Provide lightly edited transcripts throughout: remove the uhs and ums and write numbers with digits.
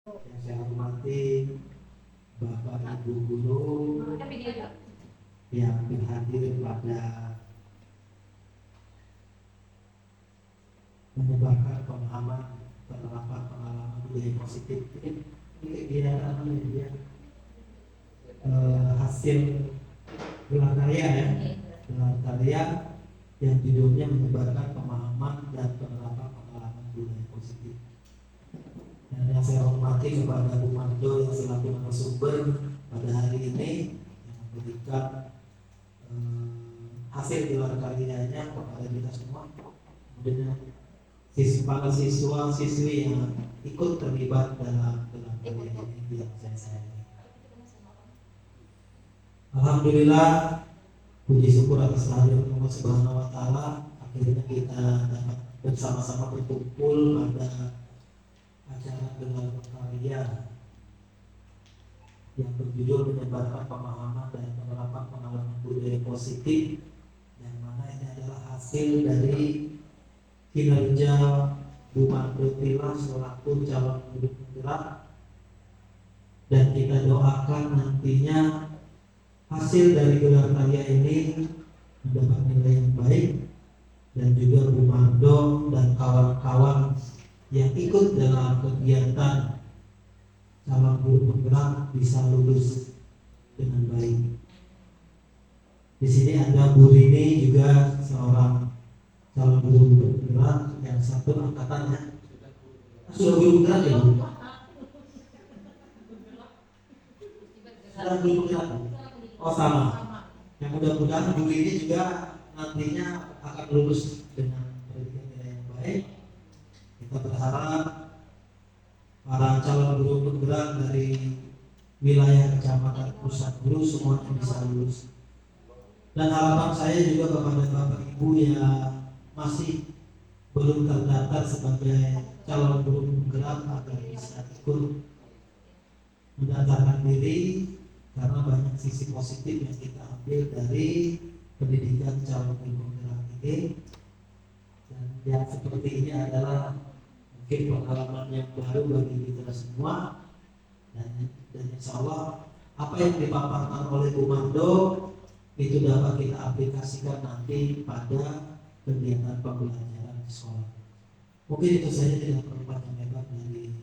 Yang saya hormati Bapak Ibu Guru yang berhadir pada menyebarkan pemahaman penerapan pengalaman budaya positif. Ini kegiatan dia hasil gelar karya ya, gelar karya yang judulnya menyebarkan pemahaman dan penerapan pengalaman budaya positif. Dan yang saya hormati kepada Bu Mardo yang selaku narasumber pada hari ini yang memberikan hasil gelar karyanya kepada kita semua. Kemudian para siswa siswi yang ikut terlibat dalam gelar karya ini yang saya sayangi. Alhamdulillah, puji syukur atas kehadiran Allah Subhanahu wa taala, akhirnya kita dapat bersama-sama berkumpul pada acara gelar karya yang berjudul menyebarkan pemahaman dan penerapan pengalaman budaya positif, yang mana ini adalah hasil dari kinerja Bu Mardo Tila selaku calon guru penggerak, dan kita doakan nantinya hasil dari gelar karya ini mendapat nilai yang baik, dan juga Bu Mardo dan kawan-kawan yang ikut dalam kegiatan calon guru penggerak bisa lulus dengan baik. Di sini ada Bu Rini juga seorang calon guru penggerak yang satu angkatannya. Sudah guru penggerak ya Bu? Sudah guru penggerak. Oh sama. Yang mudah-mudahan Bu Rini juga nantinya akan lulus dengan pendidikan yang baik. Kita berharap para calon guru penggerak dari wilayah kecamatan Pusat Guru semuanya bisa lulus. Dan harapan saya juga kepada Bapak Ibu yang masih belum terdaftar sebagai calon guru penggerak agar bisa ikut mendaftarkan diri, karena banyak sisi positif yang kita ambil dari pendidikan calon guru penggerak ini. Dan yang seperti ini adalah mungkin pengalaman yang baru bagi kita semua, dan insya Allah apa yang dipaparkan oleh Bu Mardo itu dapat kita aplikasikan nanti pada kegiatan pembelajaran di sekolah. Mungkin itu saja, tidak perlu panjang lebar dari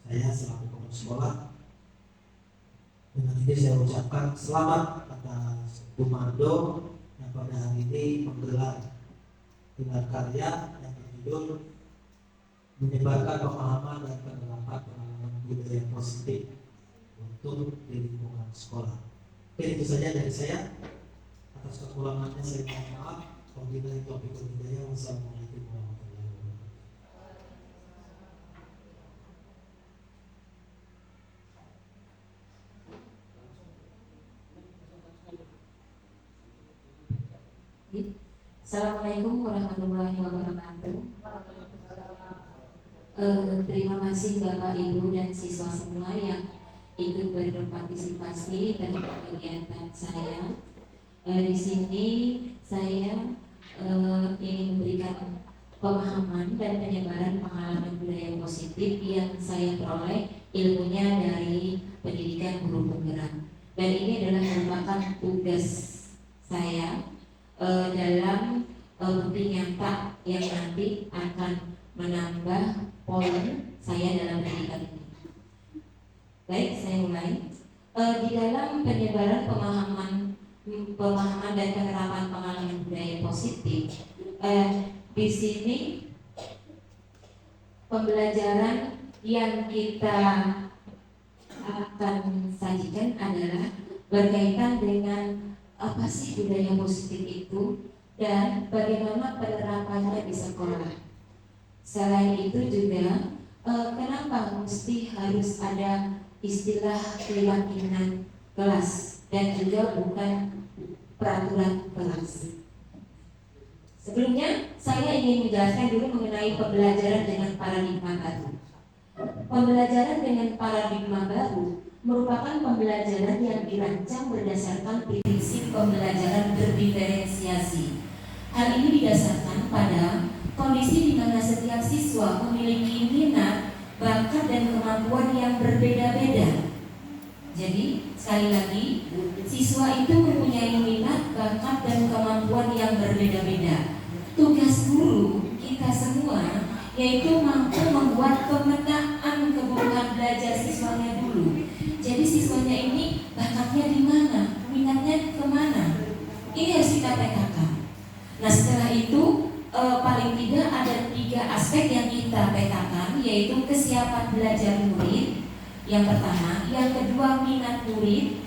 saya selaku kepala sekolah. Dengan ini saya ucapkan selamat atas Bu Mardo yang pada hari ini menggelar gelar karya yang berjudul menyebarkan pemahaman dan penerapan pengalaman budaya positif untuk di lingkungan sekolah. Oke, itu saja dari saya. Atas kekurangannya saya mohon maaf. Wabillahi taufiq wal hidayah. Wassalamualaikum warahmatullahi wabarakatuh. Assalamualaikum warahmatullahi wabarakatuh. Terima kasih Bapak Ibu dan siswa semua yang ikut berpartisipasi dalam kegiatan saya. Di sini saya ingin memberikan pemahaman dan penyebaran pengalaman budaya positif yang saya peroleh ilmunya dari pendidikan guru penggerak. Dan ini adalah merupakan tugas saya dalam bukti nyata yang nanti akan menambah poin saya dalam pendidikan ini. Baik, saya mulai. Di dalam penyebaran pemahaman dan penerapan pengalaman budaya positif, di sini pembelajaran yang kita akan sajikan adalah berkaitan dengan apa sih budaya positif itu dan bagaimana penerapannya di sekolah. Selain itu juga kenapa mesti harus ada istilah keyakinan kelas dan juga bukan peraturan kelas. Sebelumnya saya ingin menjelaskan dulu mengenai pembelajaran dengan paradigma baru. Pembelajaran dengan paradigma baru merupakan pembelajaran yang dirancang berdasarkan prinsip pembelajaran berdiferensiasi. Hal ini didasarkan pada kondisi di mana setiap siswa memiliki minat, bakat dan kemampuan kemampuan yang berbeda-beda. Jadi sekali lagi, siswa itu mempunyai minat, bakat, dan kemampuan yang berbeda-beda. Tugas guru kita semua yaitu mampu membuat pemetaan kebutuhan belajar siswanya dulu. Jadi siswanya ini bakatnya di mana, minatnya kemana, ini harus kita petakan. Nah setelah itu paling tidak ada 3 aspek yang kita petakan, yaitu kesiapan belajar murid yang pertama, yang kedua minat murid,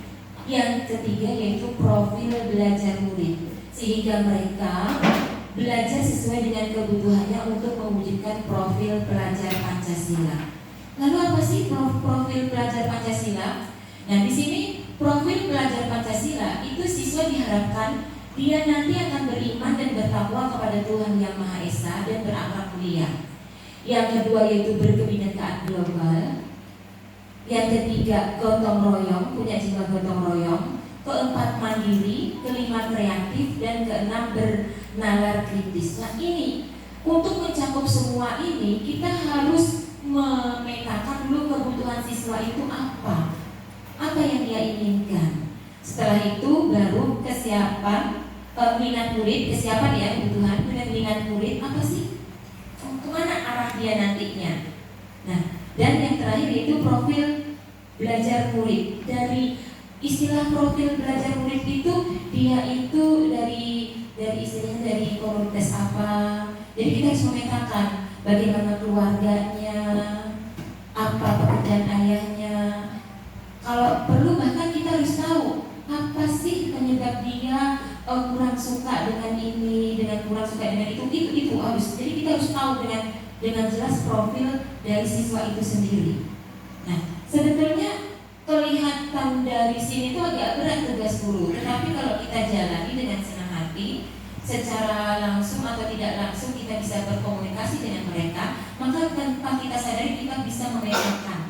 yang ketiga yaitu profil belajar murid, sehingga mereka belajar sesuai dengan kebutuhannya untuk mewujudkan profil pelajar Pancasila. Lalu apa sih profil pelajar Pancasila? Nah di sini profil pelajar Pancasila itu siswa diharapkan dia nanti akan beriman dan bertakwa kepada Tuhan Yang Maha Esa dan berakhlak mulia. Yang kedua yaitu berkebinekaan global. Yang ketiga gotong royong, punya jiwa gotong royong. Keempat mandiri, kelima kreatif, dan keenam bernalar kritis. Nah ini untuk mencakup semua ini kita harus memetakan dulu kebutuhan siswa itu apa yang dia inginkan. Setelah itu baru kesiapan minat murid, kesiapan ya kebutuhan dengan minat murid apa sih? Kemana arah dia nantinya? Nah dan yang terakhir yaitu profil belajar murid. Dari istilah profil belajar murid itu dia itu dari istilahnya dari komunitas apa. Jadi kita harus memetakan bagaimana keluarganya, apa pekerjaan ayahnya. Kalau perlu bahkan kita harus tahu apa sih penyebab dia kurang suka dengan ini, dengan kurang suka dengan itu harus. Jadi kita harus tahu dengan jelas profil dari siswa itu sendiri. Nah, sebetulnya kelihatan dari sini itu agak berat tugas guru, tetapi kalau kita jalani dengan senang hati, secara langsung atau tidak langsung kita bisa berkomunikasi dengan mereka, maka tanpa kita sadari kita bisa memetakan.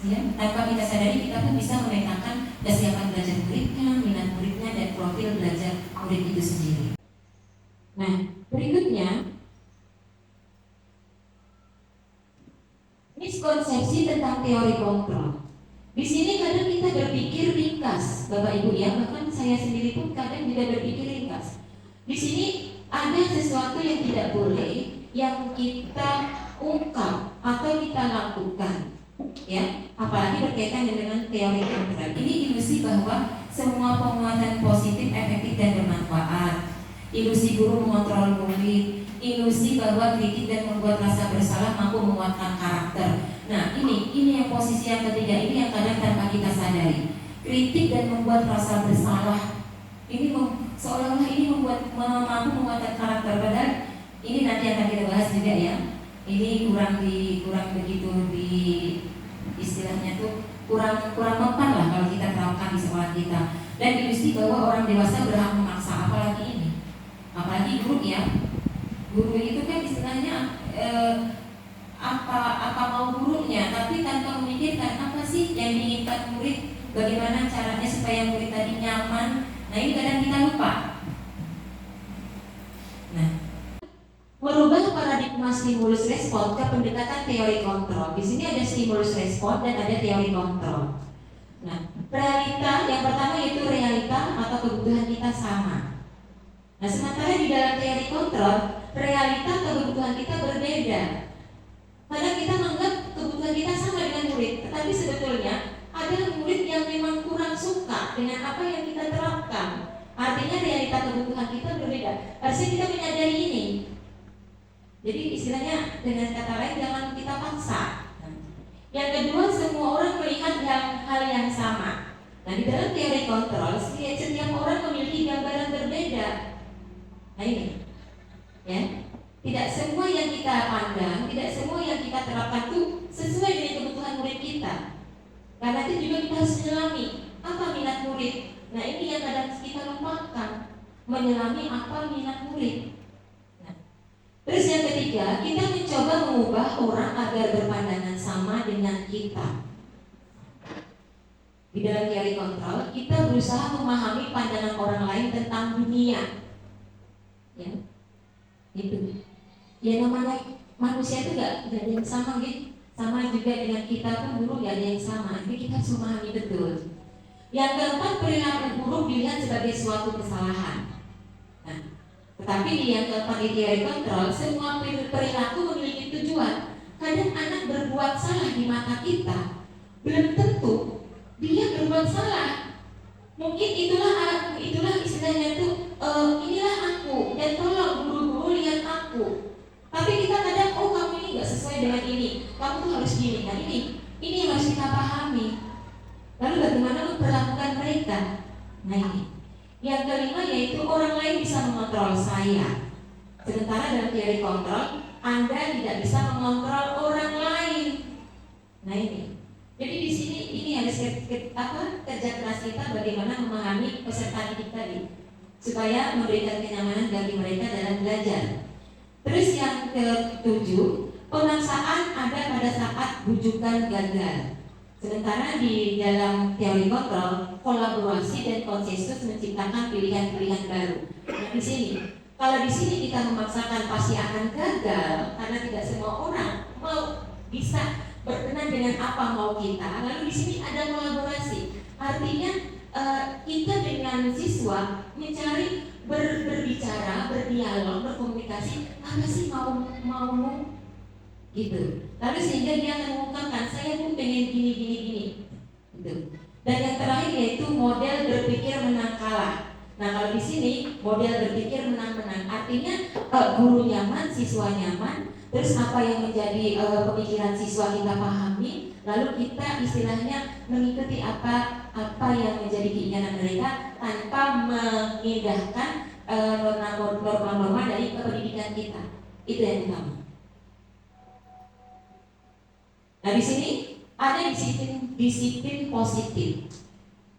Ya, tanpa kita sadari kita pun bisa memetakan kesiapan belajar muridnya, minat muridnya, dan profil belajar murid itu sendiri. Nah, berikutnya miskonsepsi tentang teori kontrol. Di sini kadang kita berpikir ringkas, Bapak Ibu ya, bahkan saya sendiri pun kadang juga berpikir ringkas. Di sini ada sesuatu yang tidak boleh yang kita ungkap atau kita lakukan. Ya, apalagi berkaitan dengan teori kontrol. Ini ilusi bahwa semua penguatan positif, efektif, dan bermanfaat. Ilusi guru mengontrol murid, ilusi bahwa kritik dan membuat rasa bersalah mampu menguatkan karakter. Nah, ini yang posisi yang ketiga ini yang kadang tanpa kita sadari. Kritik dan membuat rasa bersalah ini seolah-olah ini mampu menguatkan karakter. Padahal ini nanti akan kita bahas juga ya. Ini kurang begitu di istilahnya tuh kurang mempan lah kalau kita terapkan di sekolah kita. Dan ilusi bahwa orang dewasa berhak memaksa, apalagi guru ya. Guru itu kan istilahnya apa mau gurunya, tapi tanpa memikirkan apa sih yang diinginkan murid, bagaimana caranya supaya murid tadi nyaman. Nah ini kadang kita lupa. Nah, merubah paradigma stimulus respon ke pendekatan teori kontrol. Di sini ada stimulus respon dan ada teori kontrol. Nah, realita yang pertama yaitu realita atau kebutuhan kita sama. Nah, sementara di dalam teori kontrol, realita atau kebutuhan kita berbeda. Kadang kita menganggap kebutuhan kita sama dengan murid, tetapi sebetulnya ada murid yang memang kurang suka dengan apa yang kita terapkan. Artinya realita kebutuhan kita berbeda. Harusnya kita menyadari ini. Jadi istilahnya dengan kata lain jangan kita paksa. Yang kedua, semua orang melihat hal yang sama. Nah di dalam teori kontrol, setiap orang memiliki gambaran berbeda. Nah ini, ya, tidak semua yang kita pandang, tidak semua yang kita terapkan itu sesuai dengan kebutuhan murid kita. Karena itu juga kita harus menyelami apa minat murid. Nah ini yang kadang kita lupakan, menyelami apa minat murid. Terus yang ketiga, kita mencoba mengubah orang agar berpandangan sama dengan kita. Di dalam teori kontrol, kita berusaha memahami pandangan orang lain tentang dunia. Ya, itu. Ya namanya manusia itu gak ada yang sama gitu. Sama juga dengan kita pun guru gak ada yang sama, tapi kita harus memahami betul. Yang keempat, perilaku buruk dilihat sebagai suatu kesalahan. Nah, tetapi di yang keempat di teori kontrol, semua perilaku memiliki tujuan. Kadang anak berbuat salah di mata kita, belum tentu dia berbuat salah. Mungkin itulah istilahnya tuh inilah aku, dan tolong guru-guru lihat aku. Tapi kita kadang, oh kamu ini nggak sesuai dengan ini, kamu tuh harus gini. Nah ini yang harus kita pahami. Lalu bagaimana memperlakukan mereka? Nah ini. Yang kelima yaitu orang lain bisa mengontrol saya. Sementara dalam teori kontrol, Anda tidak bisa mengontrol orang lain. Nah ini. Jadi di sini ini harus kerja keras kita bagaimana memahami peserta didik tadi supaya memberikan kenyamanan bagi mereka dalam belajar. Terus yang ketujuh, pemaksaan ada pada saat bujukan gagal. Sementara di dalam teori kontrol, kolaborasi dan konsensus menciptakan pilihan-pilihan baru. Nah di sini, kalau di sini kita memaksakan pasti akan gagal karena tidak semua orang mau bisa berkenan dengan apa mau kita. Lalu di sini ada kolaborasi. Artinya kita dengan siswa mencari berbicara, berdialog, berkomunikasi. Apa sih maumu? Gitu. Lalu sehingga dia akan mengungkapkan saya pun pengen gini. Gitu. Dan yang terakhir yaitu model berpikir menang kalah. Nah kalau di sini model berpikir menang-menang. Artinya guru nyaman, siswa nyaman. Terus apa yang menjadi pemikiran siswa kita pahami, lalu kita istilahnya mengikuti apa yang menjadi keinginan mereka tanpa mengindahkan norma-norma dari pendidikan kita. Itu yang utama. Nah di sini ada disiplin positif.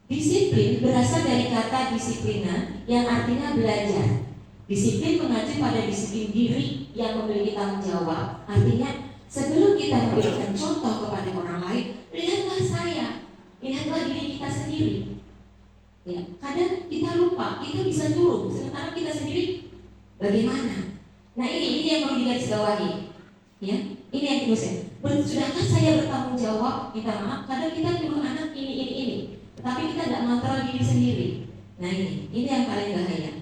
Disiplin berasal dari kata disiplina yang artinya belajar. Disiplin mengacu pada disiplin diri yang memiliki tanggung jawab. Artinya sebelum kita memberikan contoh kepada orang lain, lihatlah saya, lihatlah diri kita sendiri. Ya, kadang kita lupa, kita bisa nyuruh, sementara kita sendiri bagaimana? Nah ini yang perlu digarisbawahi. Ya, ini yang terus. Sudahkah saya bertanggung jawab? Minta maaf, kadang kita nyuruh anak ini, tetapi kita tidak mengontrol diri sendiri. Nah ini yang paling bahaya.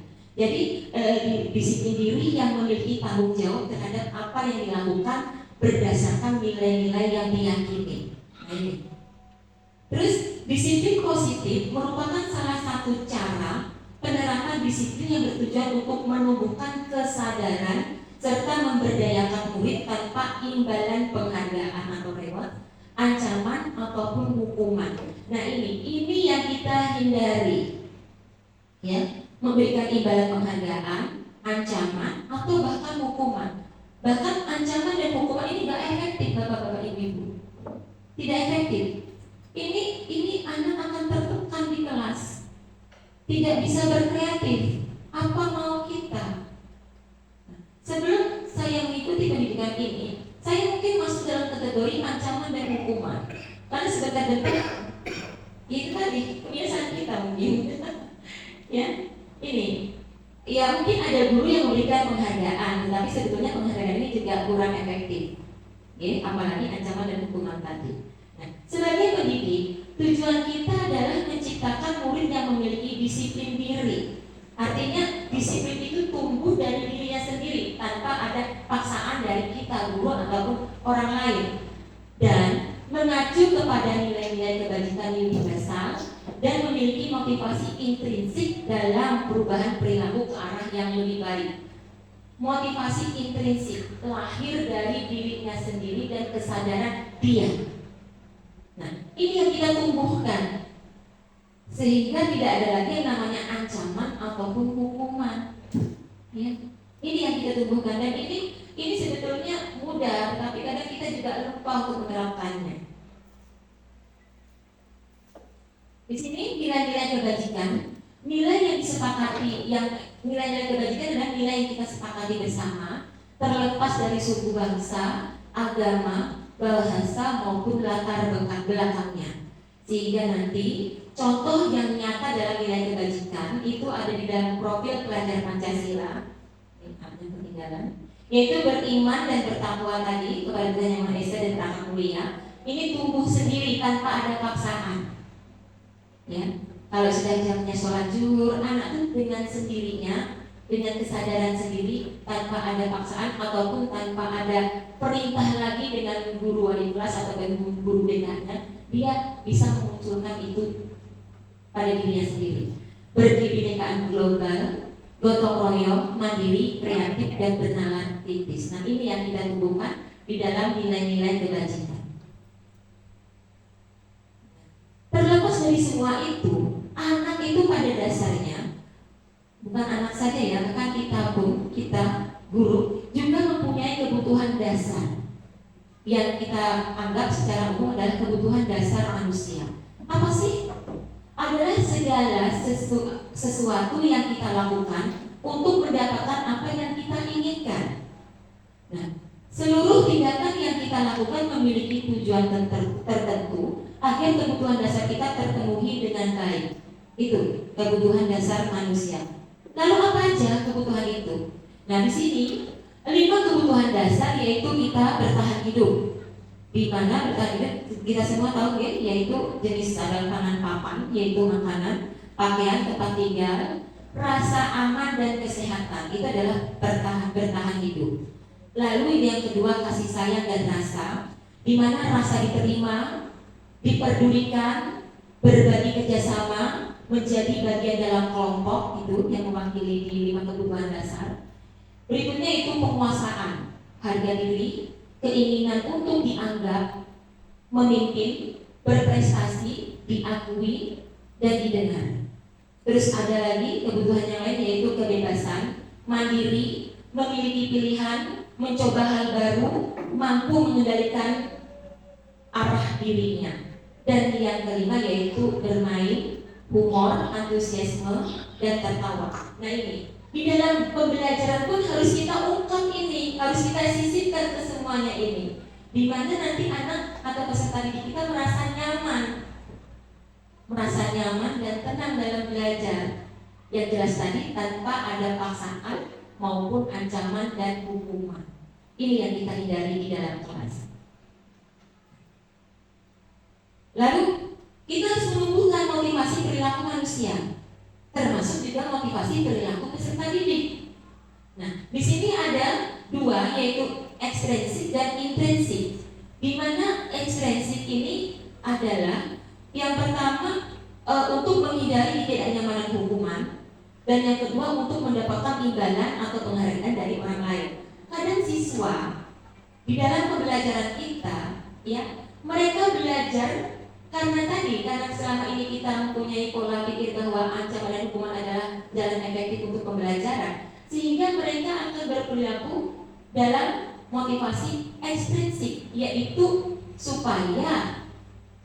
Jadi disiplin diri yang memiliki tanggung jawab terhadap apa yang dilakukan berdasarkan nilai-nilai yang diyakini. Nah ini. Terus disiplin positif merupakan salah satu cara penerapan disiplin yang bertujuan untuk menumbuhkan kesadaran serta memberdayakan murid tanpa imbalan penghargaan atau reward, ancaman ataupun hukuman. Nah ini yang kita hindari. Ya. Memberikan imbalan penghargaan, ancaman, atau bahkan hukuman. Bahkan ancaman dan hukuman ini tidak efektif, bapak-bapak ibu-ibu. Tidak efektif. Ini anak akan tertekan di kelas, tidak bisa berkreatif. Apa mau kita? Sebelum saya mengikuti pendidikan ini, saya mungkin masuk dalam kategori ancaman dan hukuman. Karena sebentar bentuk itu tadi kebiasaan kita mungkin. Ya. Ini, ya mungkin ada guru yang memberikan penghargaan, tapi sebetulnya penghargaan ini juga kurang efektif. Ya, apalagi ancaman dan hukuman tadi. Nah, sebagai pendidik, tujuan kita adalah menciptakan murid yang memiliki disiplin diri. Artinya disiplin itu tumbuh dari dirinya sendiri tanpa ada paksaan dari kita guru ataupun orang lain, dan mengacu kepada nilai-nilai kebajikan universal dan memiliki motivasi intrinsik dalam perubahan perilaku ke arah yang lebih baik. Motivasi intrinsik lahir dari dirinya sendiri dan kesadaran dia. Nah, ini yang kita tumbuhkan sehingga tidak ada lagi yang namanya ancaman ataupun hukuman. Ya. Ini yang kita tumbuhkan, dan ini sebetulnya mudah, tapi kadang kita juga lupa untuk menerapkannya. Di sini nilai-nilai kebajikan, nilai yang disepakati, nilai-nilai kebajikan adalah nilai yang kita sepakati bersama, terlepas dari suku bangsa, agama, bahasa maupun latar belakangnya. Sehingga nanti contoh yang nyata dalam nilai kebajikan itu ada di dalam profil pelajar Pancasila. Ini ketinggalan. Yaitu beriman dan bertakwa tadi kepada Tuhan Yang Maha Esa dan berakhlak mulia mulia, ini tumbuh sendiri tanpa ada paksaan. Ya, kalau sudah jamnya sholat zuhur, anak itu dengan sendirinya, dengan kesadaran sendiri, tanpa ada paksaan ataupun tanpa ada perintah lagi dengan guru wali kelas atau guru BK-nya, dia bisa memunculkan itu pada dirinya sendiri. Berkebinekaan global, gotong royong, mandiri, kreatif, dan bernalar kritis. Nah, ini yang kita tumbuhkan di dalam nilai-nilai kebajikan. Terlepas dari semua itu, anak itu pada dasarnya, bukan anak saja ya, bahkan kita pun, kita guru juga mempunyai kebutuhan dasar yang kita anggap secara umum adalah kebutuhan dasar manusia. Apa sih? Adalah segala sesuatu yang kita lakukan untuk mendapatkan apa yang kita inginkan. Nah, seluruh tindakan yang kita lakukan memiliki tujuan tertentu agar kebutuhan dasar kita terpenuhi dengan baik. Itu kebutuhan dasar manusia. Lalu apa aja kebutuhan itu? Nah, di sini 5 kebutuhan dasar, yaitu kita bertahan hidup. Di mana bertahan hidup kita semua tahu ya, yaitu jenis sandang pangan papan, yaitu makanan, pakaian, tempat tinggal, rasa aman dan kesehatan. Itu adalah bertahan hidup. Lalu yang kedua kasih sayang dan rasa, di mana rasa diterima, diperdulikan, berbagi kerjasama, menjadi bagian dalam kelompok, itu yang mewakili di 5 kebutuhan dasar. Berikutnya itu penguasaan, harga diri, keinginan untuk dianggap, memimpin, berprestasi, diakui, dan didengar. Terus ada lagi kebutuhan yang lain, yaitu kebebasan, mandiri, memiliki pilihan, mencoba hal baru, mampu mengendalikan arah dirinya. Dan yang kelima yaitu bermain, humor, antusiasme, dan tertawa. Nah, ini di dalam pembelajaran pun harus kita ungkap ini, harus kita sisipkan ke semuanya ini, di mana nanti anak atau peserta didik kita merasa nyaman dan tenang dalam belajar. Yang jelas tadi tanpa ada paksaan maupun ancaman dan hukuman. Ini yang kita hindari di dalam kelas. Lalu kita harus menumbuhkan motivasi perilaku manusia, termasuk juga motivasi perilaku peserta didik. Nah, di sini ada 2, yaitu ekstrinsik dan intrinsik. Di mana ekstrinsik ini adalah yang pertama untuk menghindari ketidaknyamanan hukuman, dan yang kedua untuk mendapatkan imbalan atau penghargaan dari orang lain. Kadang siswa di dalam pembelajaran kita, ya, mereka belajar karena selama ini kita mempunyai pola pikir bahwa ancaman dan hukuman adalah jalan efektif untuk pembelajaran, sehingga mereka akan berperilaku dalam motivasi ekstrinsik, yaitu supaya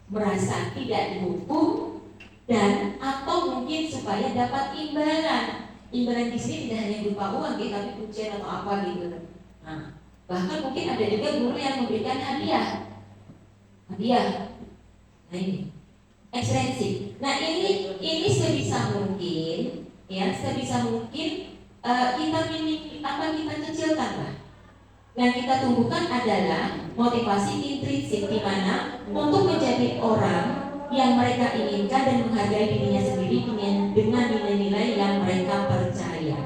merasa tidak dihukum dan atau mungkin supaya dapat imbalan. Imbalan di sini tidak hanya berupa uang, tapi pujian atau apa gitu. Nah, bahkan mungkin ada juga guru yang memberikan hadiah. Nah, ini ekstrinsik. Nah, ini sebisa mungkin, ya, kita kecilkan lah. Yang kita tumbuhkan adalah motivasi intrinsik, di mana untuk menjadi orang yang mereka inginkan dan menghargai dirinya sendiri dengan nilai-nilai yang mereka percaya.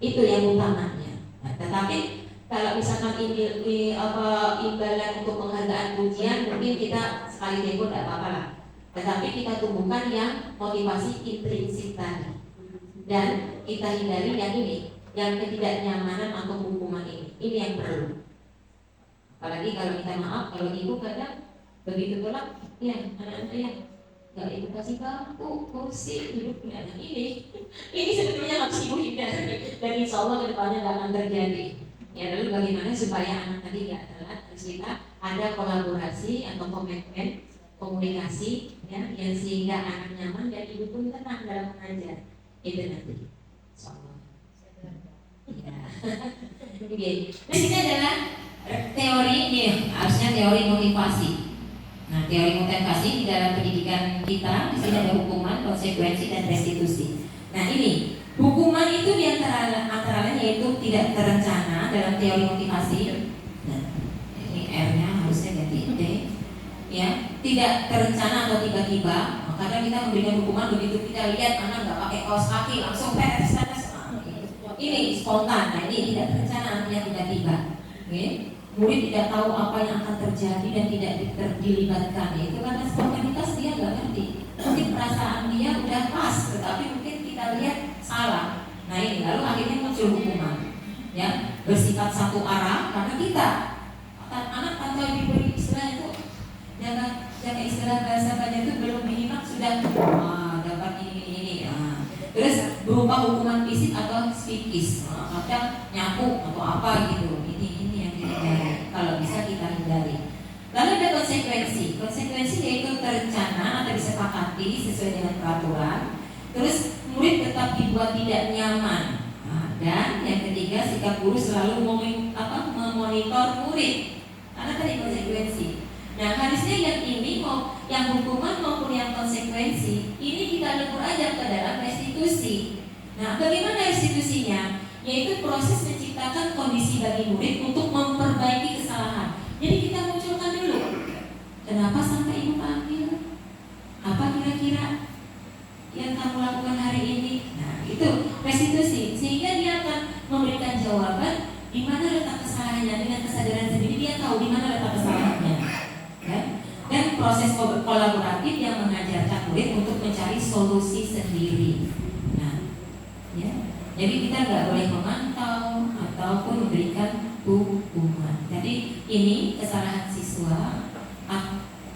Itu yang utamanya. Nah, tetapi kalau misalkan ini imbalan untuk penghargaan pujian, mungkin kita sekali tempo tidak apa-apa lah. Tetapi kita tumbuhkan yang motivasi intrinsik tadi, dan kita hindari yang ini, yang ketidaknyamanan atau hukuman ini. Ini yang perlu. Apalagi kalau kita maaf, kalau ibu kadang begitu tolak, ya anak-anak ya nggak ibu kasih bangku, kursi, duduknya. Nah, ini sebetulnya harus ibu hindari, dan insya Allah kedepannya nggak akan terjadi. Ya, lalu bagaimana supaya anak tadi nggak telat? Terus kita ada kolaborasi atau komitmen komunikasi, ya, yang sehingga anak nyaman dan ibu pun tenang dalam mengajar. Itu nanti, insya Allah. Ya. Oke. Nah, ini adalah teori, ya, harusnya teori motivasi. Nah, teori motivasi di dalam pendidikan kita, di sini ada hukuman, konsekuensi, dan restitusi. Nah, ini hukuman itu di antara lain yaitu tidak terencana dalam teori motivasi. Nah, Ini R-nya harusnya ganti D. Ya, tidak terencana atau tiba-tiba. Kadang kita memberikan hukuman begitu kita lihat anak nggak pakai kaos kaki langsung peres. Ini spontan, nah ini tidak terencana artinya tiba-tiba. Murid tidak tahu apa yang akan terjadi dan tidak dilibatkan. Itu karena spontanitas dia nggak ngerti. Mungkin perasaan dia udah pas, tetapi mungkin kita lihat salah. Nah ini lalu akhirnya muncul hukuman. Ya, bersifat satu arah karena kita anak tanpa diberi istilah itu jangan istilah bahasa Banjar itu belum menyimak sudah dapat ini. Terus berupa hukuman fisik atau psikis, kadang nyapu atau apa gitu. Ini yang kita hindari. Kalau bisa kita hindari. Lalu ada konsekuensi. Konsekuensi yaitu terencana atau disepakati sesuai dengan peraturan. Terus murid tetap dibuat tidak nyaman. Dan yang ketiga, sikap guru selalu memonitor murid. Karena tadi konsekuensi. Nah harusnya yang ini yang hukuman maupun yang konsekuensi ini kita lebur aja ke dalam restitusi. Nah bagaimana restitusinya? Yaitu proses menciptakan kondisi bagi murid untuk memperbaiki kesalahan. Jadi kita munculkan dulu. Kenapa sampai ibu panggil? Apa kira-kira yang kamu lakukan hari ini? Nah itu restitusi. Sehingga dia akan memberikan jawaban di mana letak kesalahannya. Dengan kesadaran sendiri dia tahu di mana letak kesalahannya. Dan proses kolaboratif yang mengajarkan murid untuk mencari solusi sendiri. Nah, ya, jadi kita nggak boleh memantau ataupun memberikan hukuman. Jadi ini kesalahan siswa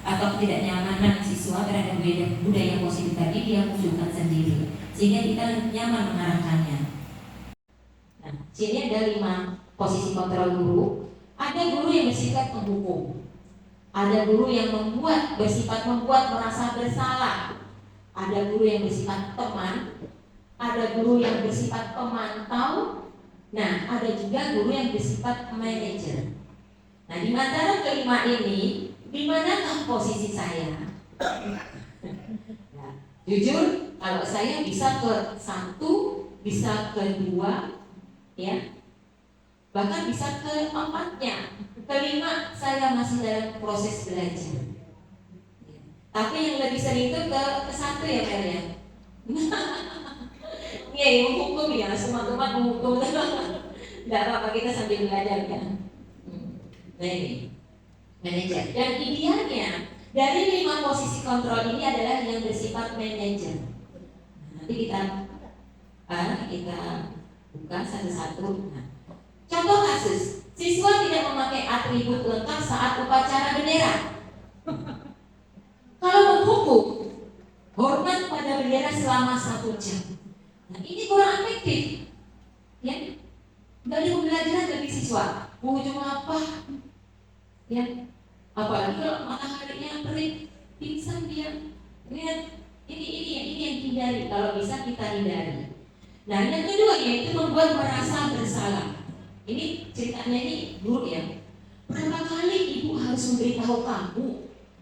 atau ketidaknyamanan siswa terhadap budaya positif tadi dia munculkan sendiri, sehingga kita nyaman mengarahkannya. Nah, sini ada 5 posisi kontrol guru. Ada guru yang bersifat menghukum. Ada guru yang bersifat membuat merasa bersalah. Ada guru yang bersifat teman. Ada guru yang bersifat pemantau. Nah, ada juga guru yang bersifat manajer. Nah, di antara kelima ini, di manakah posisi saya? Nah, jujur, kalau saya bisa ke 1, bisa ke 2, ya, bahkan bisa ke 4-nya. Kelima, saya masih dalam proses belajar. Tapi yang lebih sering itu ke 1 ya, Fer ya. Iya, menghukum ya, semua tempat menghukum. Tidak apa-apa, kita sambil belajar kan. Nah ini, manajer. Dan idealnya dari 5 posisi kontrol ini adalah yang bersifat manajer. Nanti kita buka satu-satu. Nah, contoh kasus, siswa tidak memakai atribut lengkap saat upacara bendera. Kalau menghukum, hormat pada bendera selama 1 jam. Nah ini kurang efektif, ya. Nggak ada pembelajaran bagi siswa. Ujung apa? Ya, apalagi kalau mataharinya terik, pingsan dia. Lihat, ini yang hindari. Kalau bisa kita hindari. Nah yang kedua yaitu membuat merasa bersalah. Ini ceritanya ini buruk ya. Berapa kali ibu harus memberitahu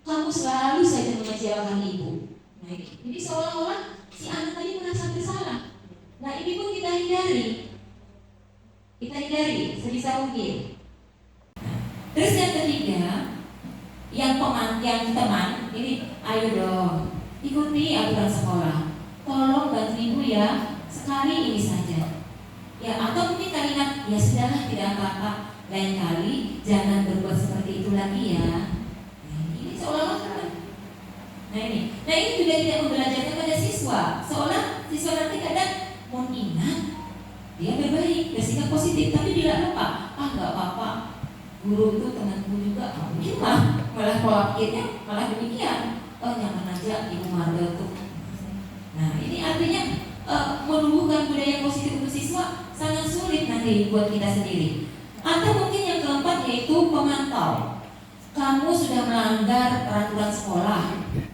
kamu selalu saja mengecewakan ibu. Nah ini seolah-olah si anak tadi merasa bersalah. Nah ini pun kita hindari sebisa mungkin. Terus yang ketiga, yang teman, ini ayo dong ikuti aturan sekolah. Tolong bantu ibu ya, sekali ini saja. Ya atau mungkin kalimat ya sudahlah tidak apa-apa, lain kali jangan berbuat seperti itu lagi ya. Nah, ini seolah-olah teman. Nah ini juga tidak membelajarkan pada siswa. Seolah siswa nanti kadang mau ingat dia berbaik, bersikap positif, tapi tidak lupa. Nggak apa-apa, guru itu temanku juga. Mungkin malah pola pikirnya malah demikian. Nyaman aja ibu Marga tuh. Nah ini artinya menumbuhkan budaya positif untuk siswa sangat sulit nanti buat kita sendiri. Atau mungkin yang keempat yaitu pemantau. Kamu sudah melanggar peraturan sekolah,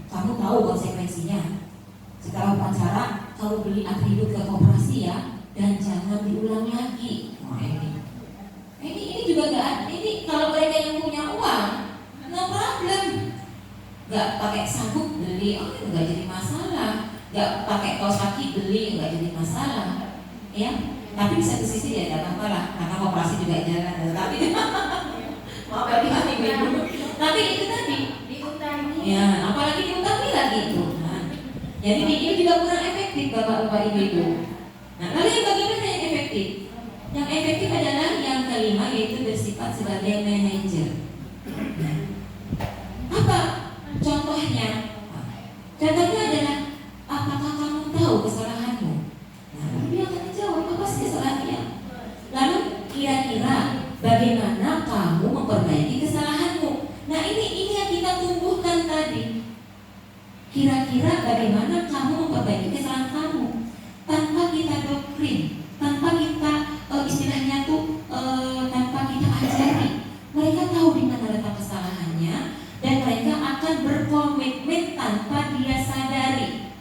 kamu tahu konsekuensinya. Setelah upacara, kamu beli atribut ke koperasi ya, dan jangan diulang lagi. Nah, ini juga nggak. Ini kalau mereka yang punya uang, no problem. Nggak pakai sabuk beli, itu nggak jadi masalah. Nggak pakai kaos kaki beli, nggak jadi masalah. Ya, tapi di satu sisi ya tidak apa-apa lah, karena koperasi juga jalan. Tapi maaf ya, Tapi itu tadi diutangi. Ya, apalagi diutangi lagi itu. Nah, jadi dia juga kurang efektif bapak-bapak ibu-ibu. Nah, lalu yang bagaimana yang efektif? Yang efektif adalah yang kelima, yaitu bersifat sebagai manajer. Nah, apa contohnya? Contohnya adalah, apakah kamu tahu kesalahanmu? Nah, lalu dia akan menjawab, apa sih kesalahannya? Lalu kira-kira bagaimana kamu memperbaiki kesalahanmu? Nah, ini yang kita tumbuhkan tadi. Kira-kira bagaimana kamu memperbaiki kesalahan kamu? Tanpa kita doktrin, tanpa kita istilahnya tuh tanpa kita ajari, mereka tahu di mana letak kesalahannya dan mereka akan berkomitmen tanpa dia sadari.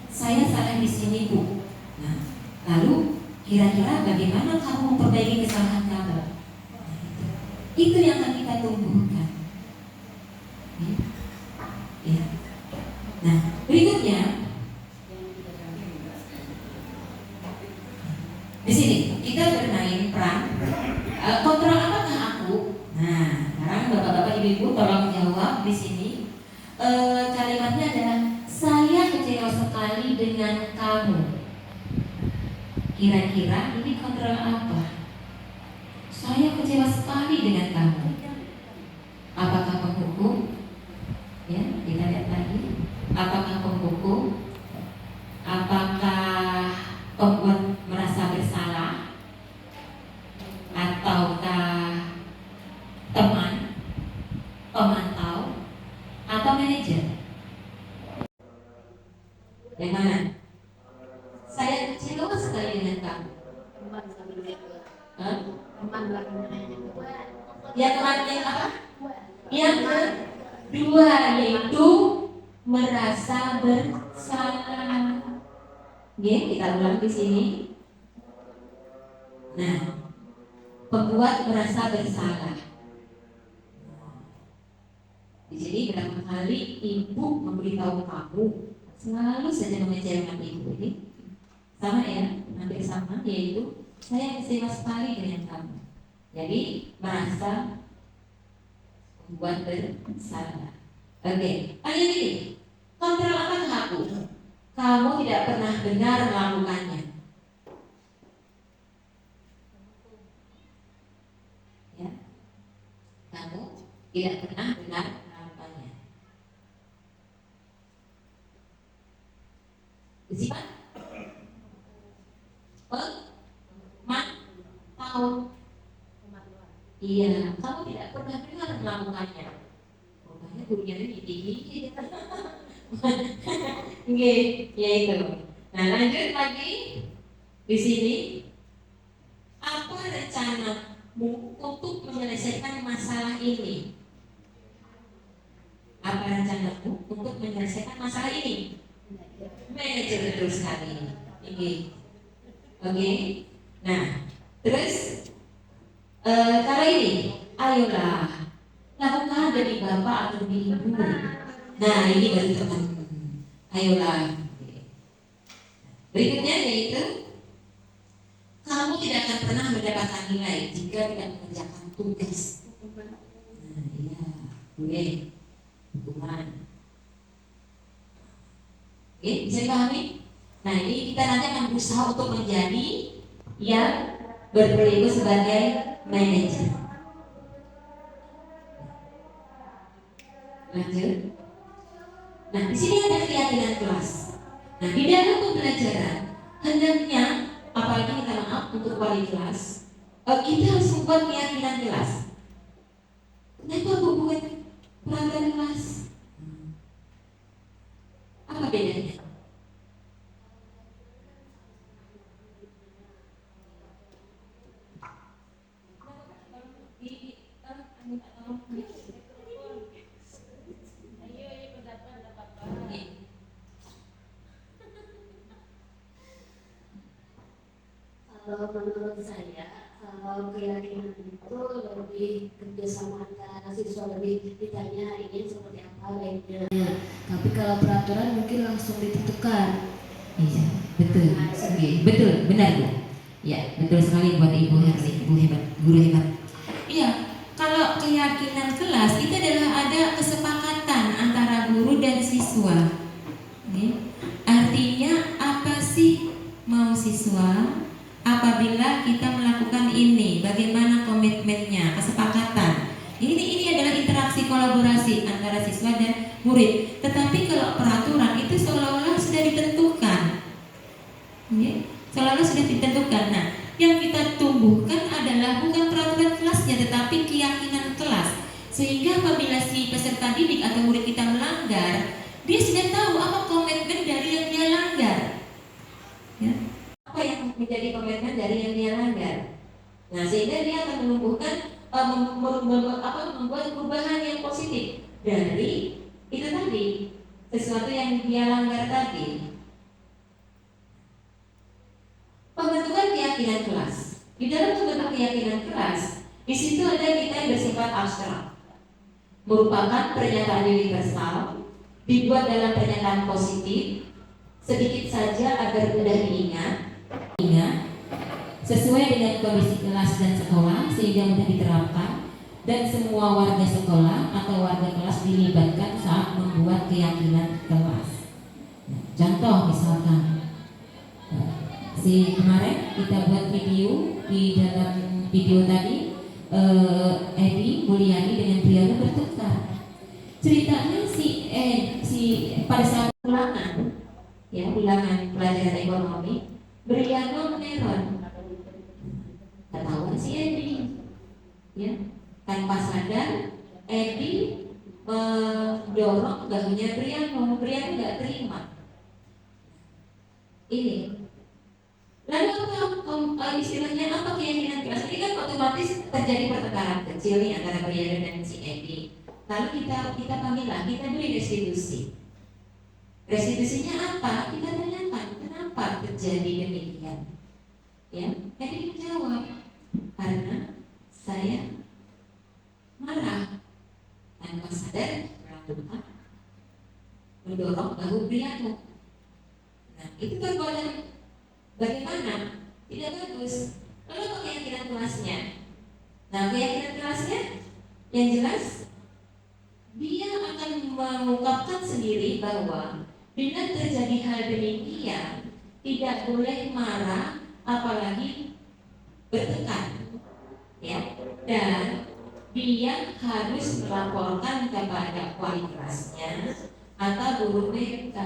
Saya salah di sini, Bu. Nah, lalu kira-kira bagaimana kamu memperbaiki kesalahan kamu? Nah, itu yang akan kita tumbuhkan. Ya. Nah, berikutnya di sini kita bermain peran kontrol apakah aku? Nah, sekarang bapak-bapak ibu-ibu tolong jawab di sini. Kalimatnya adalah saya kecewa sekali dengan kamu. Kira-kira ini kontrol apa? Saya kecewa sekali dengan kamu. Apakah penghukum? Ya, kita lihat lagi. Apakah penghukum? Apakah pembuat merasa bersalah? Ataukah teman, pemantau, atau manajer? Yang mana? Saya kecewa sekali dengan kamu. Hah? Yang apa? Yang kedua yaitu merasa bersalah. Oke, kita ulang di sini. Nah, pembuat merasa bersalah. Di sini berapa kali ibu memberitahu kamu selalu saja mengecewakan ibu ini sama ya, hampir sama, yaitu saya kecewa sekali dengan kamu. Jadi merasa membuat bersalah. Oke, ayat ini kontrol apakah aku? Kamu tidak pernah benar melakukannya. Ya, kamu tidak pernah benar melakukannya. Sifat pemantau. Iya, kamu tidak pernah benar melakukannya. Rupanya gurunya ini tinggi. Oke, ya itu. Nah, lanjut lagi di sini. Apa rencanamu untuk menyelesaikan masalah ini? Apa rencanamu untuk menyelesaikan masalah ini? Manajer, betul sekali. Oke. Nah, terus kalau ini, ayolah lakukan demi bapak atau demi ibu. Nah, ini baru teman. Ayolah. Berikutnya yaitu kamu tidak akan pernah mendapatkan nilai jika tidak mengerjakan tugas. Nah, iya, oke, hukuman. Oke, bisa dipahami? Nah, ini kita nanti akan berusaha untuk menjadi yang berperan sebagai manajer. Lanjut. Nah, di sini ada keyakinan kelas. Nah, di dalam pembelajaran hendaknya, apalagi kita maaf untuk wali kelas, kita harus membuat keyakinan kelas. Kenapa buat peraturan kelas? Apa bedanya? Kalau menurut saya, kalau keyakinan itu lebih kerjasama antara siswa, lebih ditanya ingin seperti apa baiknya. Tapi kalau peraturan mungkin langsung ditentukan. Iya, betul. Oke, betul, benar Bu. Ya, betul sekali buat Ibu Herli, Ibu hebat, guru hebat. Iya, kalau Kalau keyakinan kelas itu adalah ada kesepakatan antara guru dan siswa. Oke. Artinya apa sih mau siswa? Apabila kita melakukan ini, bagaimana komitmennya, kesepakatan. Ini adalah interaksi kolaborasi antara siswa dan murid. Tetapi kalau peraturan itu seolah-olah sudah ditentukan, seolah-olah sudah ditentukan. Nah, yang kita tumbuhkan adalah bukan peraturan kelasnya, tetapi keyakinan kelas. Sehingga apabila si peserta didik atau murid kita melanggar, dia sudah tahu apa komitmen dari yang dia langgar. Ya. Apa yang menjadi komitmen dari yang dia langgar. Nah, sehingga dia akan menumbuhkan membuat perubahan yang positif dari itu tadi, sesuatu yang dia langgar tadi. Pembentukan keyakinan kelas. Di dalam pembentukan keyakinan kelas, di situ ada kita yang bersifat abstrak, merupakan pernyataan universal, dibuat dalam pernyataan positif, sedikit saja agar mudah diingat, sesuai dengan kondisi kelas dan sekolah sehingga mudah diterapkan, dan semua warga sekolah atau warga kelas dilibatkan saat membuat keyakinan kelas. Contoh misalkan, kemarin kita buat video, di dalam video tadi Edi Mulyani dengan Briano bertukar. Ceritanya pada saat ulangan pelajaran ekonomi, Briano meneron, ketahuan si Edi, ya, tanpa sadar Edi mendorong bahunya Briano nggak terima. Ini lalu apa istilahnya, apa keyakinan kelas ini kan otomatis terjadi pertengkaran kecil nih antara Briano dan si Edi. Lalu kita panggillah, kita beri restitusi. Restitusinya apa? Kita tanyakan kenapa terjadi demikian. Ya, Edi menjawab, karena saya marah tanpa sadar mendorong bahu Briano. Nah, itu perbuatan bagaimana? Tidak bagus. Lalu apa keyakinan kelasnya? Nah, keyakinan kelasnya yang jelas dia akan mengungkapkan sendiri bahwa bila terjadi hal demikian tidak boleh marah, apalagi bertengkar, ya. Dan dia harus melaporkan kepada wali kelasnya atau guru BK.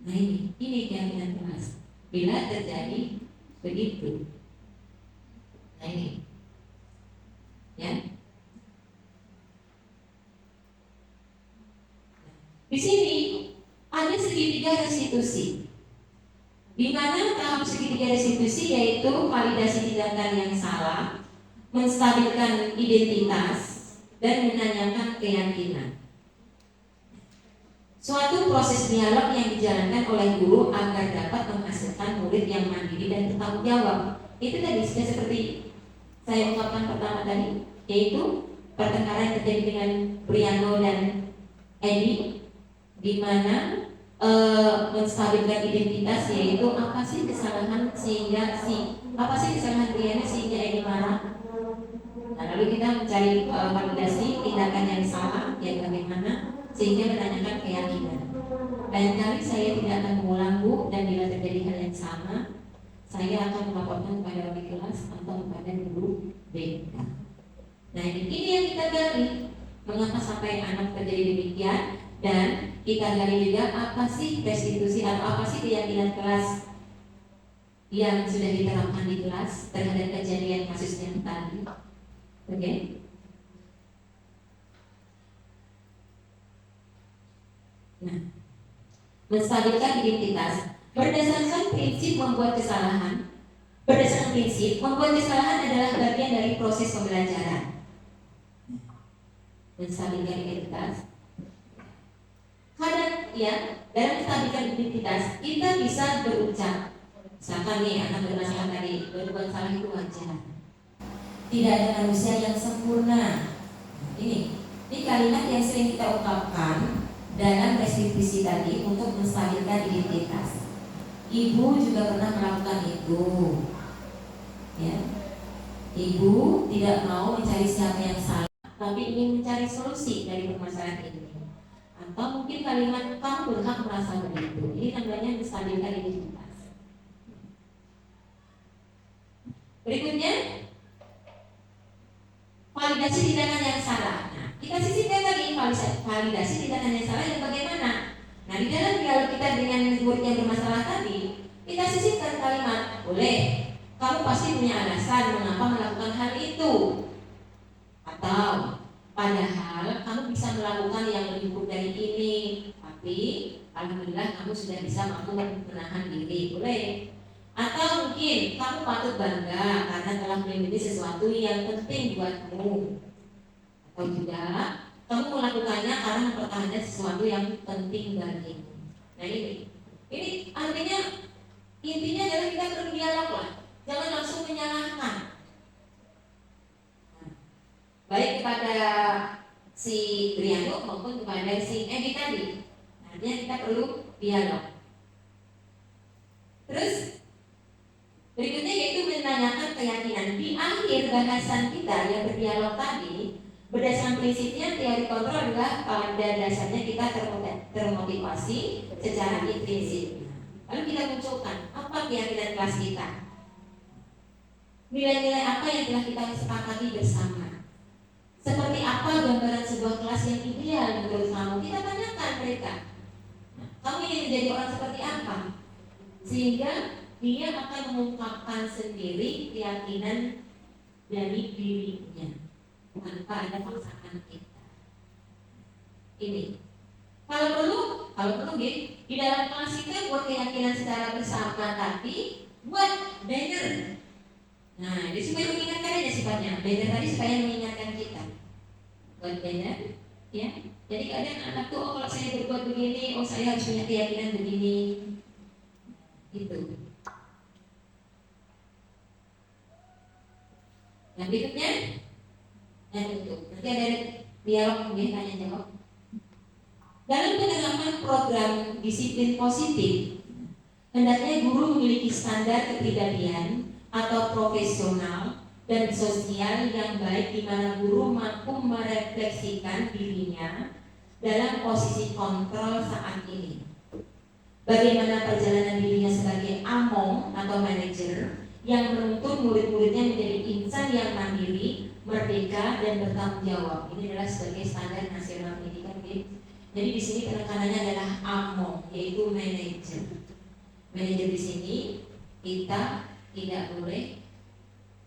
Nah, ini keyakinan kelas. Bila terjadi begitu, nah ini, ya. Di sini ada segitiga restitusi, di mana tahap segitiga restitusi yaitu validasi tindakan yang salah, menstabilkan identitas, dan menanyakan keyakinan. Suatu proses dialog yang dijalankan oleh guru agar dapat menghasilkan murid yang mandiri dan bertanggung jawab. Itu tadi sudah seperti saya ungkapkan pertama tadi, yaitu pertengkaran yang terjadi dengan Briano dan Edi, di mana menstabilkan identitas, yaitu apa sih kesalahan Briano sehingga Edi marah. Nah, lalu kita mencari validasi tindakan yang salah, yang bagaimana, sehingga menanyakan keyakinan. Lain kali saya tidak akan mengulang, Bu, dan bila terjadi hal yang sama, saya akan melaporkan kepada wali kelas atau kepada guru BK. Nah, ini yang kita gali, mengapa sampai anak terjadi demikian, dan kita gali juga apa sih restitusi atau apa sih keyakinan kelas yang sudah diterapkan di kelas terhadap kejadian kasus yang tadi. Oke? Nah, menstabilkan identitas berdasarkan prinsip membuat kesalahan. Berdasarkan prinsip membuat kesalahan adalah bagian dari proses pembelajaran. Menstabilkan identitas. Kadang ya, dalam menstabilkan identitas kita bisa berucap, misalkan nih anak bermasalah tadi, berbuat salah itu wajar. Tidak ada manusia yang sempurna. Ini kalimat yang sering kita ungkapkan dalam restitusi tadi untuk menstabilkan identitas. Ibu juga pernah melakukan itu, ya. Ibu tidak mau mencari siapa yang salah, tapi ingin mencari solusi dari permasalahan ini. Atau mungkin kalimat kamu berhak merasa begitu. Ini namanya menstabilkan identitas. Berikutnya, validasi tindakan yang salah. Nah, kita sisipkan tadi validasi tindakan yang salah yang bagaimana? Nah, di dalam dialog kita dengan murid yang bermasalah tadi, kita sisipkan kalimat, boleh, kamu pasti punya alasan mengapa melakukan hal itu. Atau, padahal kamu bisa melakukan yang lebih buruk dari ini, tapi alhamdulillah kamu sudah bisa mampu menahan diri, boleh. Atau mungkin kamu patut bangga karena telah memiliki sesuatu yang penting buatmu. Atau juga kamu melakukannya karena mempertahankan sesuatu yang penting bagimu. Nah ini artinya intinya adalah kita berdialog lah, jangan langsung menyalahkan. Baik kepada si Briano maupun kepada si Edi tadi. Artinya kita perlu dialog. Terus berikutnya yaitu menanyakan keyakinan. Di akhir bahasan kita yang berdialog tadi, berdasarkan prinsipnya teori kontrol adalah pada dasarnya kita termotivasi secara intrinsik. Lalu kita munculkan apa keyakinan kelas kita, nilai-nilai apa yang telah kita sepakati bersama, seperti apa gambaran sebuah kelas yang ideal menurut kamu. Kita tanyakan mereka, kamu ingin menjadi orang seperti apa, sehingga dia akan mengungkapkan sendiri keyakinan dari dirinya tanpa ada paksaan kita. Ini kalau perlu di dalam kelas kita buat keyakinan secara bersama, tapi buat banner. Nah, ini supaya mengingatkan aja sifatnya. Banner tadi supaya mengingatkan kita. Buat banner, ya. Jadi kadang anak tuh, kalau saya berbuat begini, saya harus punya keyakinan begini. Gitu. Yang berikutnya, yang itu nanti ada dialog tanya jawab. Dalam penerapan program disiplin positif, hendaknya guru memiliki standar kepribadian atau profesional dan sosial yang baik, di mana guru mampu merefleksikan dirinya dalam posisi kontrol saat ini. Bagaimana perjalanan dirinya sebagai among atau manajer yang menuntut murid-muridnya menjadi insan yang mandiri, merdeka, dan bertanggung jawab. Ini adalah sebagai standar nasional pendidikan. Jadi di sini penekanannya adalah among, yaitu manajer. Manajer di sini kita tidak boleh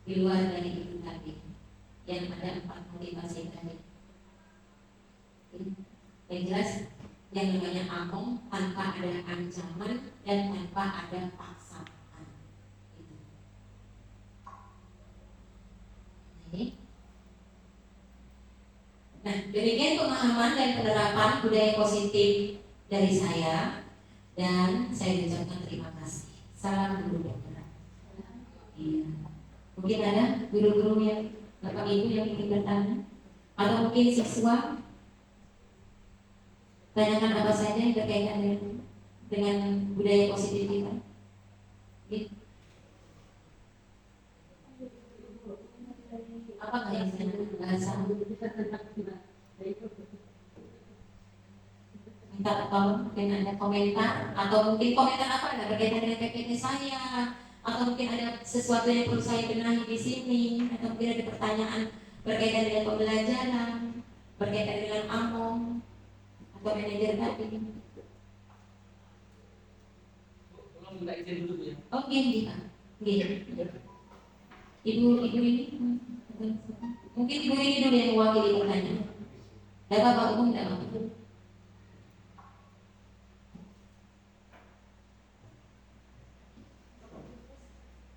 di luar dari itu tadi. Yang ada 4 motivasi tadi. Yang jelas, yang namanya among tanpa ada ancaman dan tanpa ada paksaan. Nah, demikian pemahaman dan penerapan budaya positif dari saya, dan saya ucapkan terima kasih. Salam guru bergerak. Iya. Mungkin ada guru-guru yang Bapak Ibu yang ingin bertanya, atau mungkin siswa tanyakan apa saja yang berkaitan dengan budaya positif kita. Gitu. Apa yang saya bahasa? Minta tolong, mungkin ada komentar, atau mungkin komentar apa ada berkaitan dengan PPT saya, atau mungkin ada sesuatu yang perlu saya benahi di sini, atau mungkin ada pertanyaan berkaitan dengan pembelajaran, berkaitan dengan among atau manajer tadi. Oke, Ibu ini, mungkin ibu ini dulu yang mewakili pertanyaan. Dan Bapak Umum tidak apa-apa.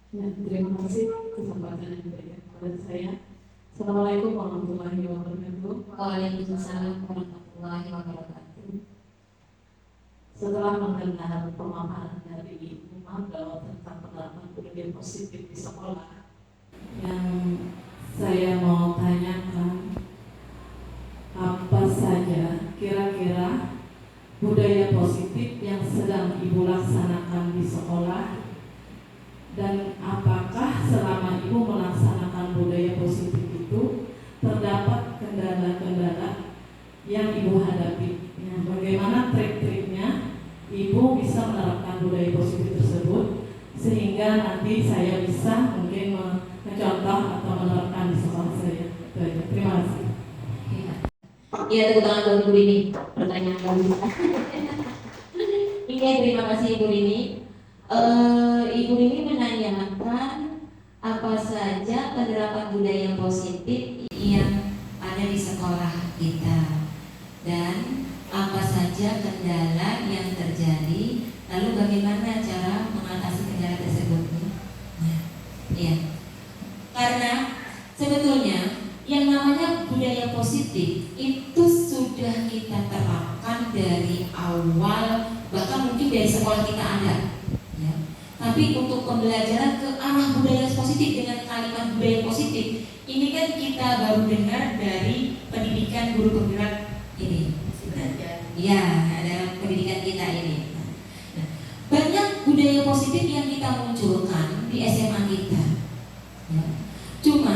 Ya, terima kasih kesempatan yang diberikan kepada saya. Assalamualaikum warahmatullahi wabarakatuh. Waalaikumsalam warahmatullahi wabarakatuh. Setelah mendengar pemaparan dari Ibu Mangga tentang penerapan budaya positif di sekolah, yang saya mau tanyakan, apa saja kira-kira budaya positif yang sedang Ibu laksanakan di sekolah, dan apakah selama Ibu melaksanakan budaya yang Ibu hadapi. Nah, bagaimana trik-triknya Ibu bisa menerapkan budaya positif tersebut sehingga nanti saya bisa mungkin mencontoh atau menerapkan di sekolah saya. Itu aja. Terima kasih. Iya, tepuk tangan buat Ibu Rini. Pertanyaan kami. Iya, terima kasih Ibu Rini. Ibu Rini menanyakan apa saja penerapan budaya positif yang ada di sekolah kita dan apa saja kendala yang terjadi, lalu bagaimana cara mengatasi kendala tersebut. Nah, iya. Karena sebetulnya yang namanya budaya positif itu sudah kita terapkan dari awal, bahkan mungkin dari sekolah kita ada. Ya. Tapi untuk pembelajaran ke arah budaya positif dengan kalimat budaya positif, ini kan kita baru dengar dari pendidikan guru penggerak ini. Ya, ada pendidikan kita ini. Nah, banyak budaya positif yang kita munculkan di SMA kita. Ya. Cuma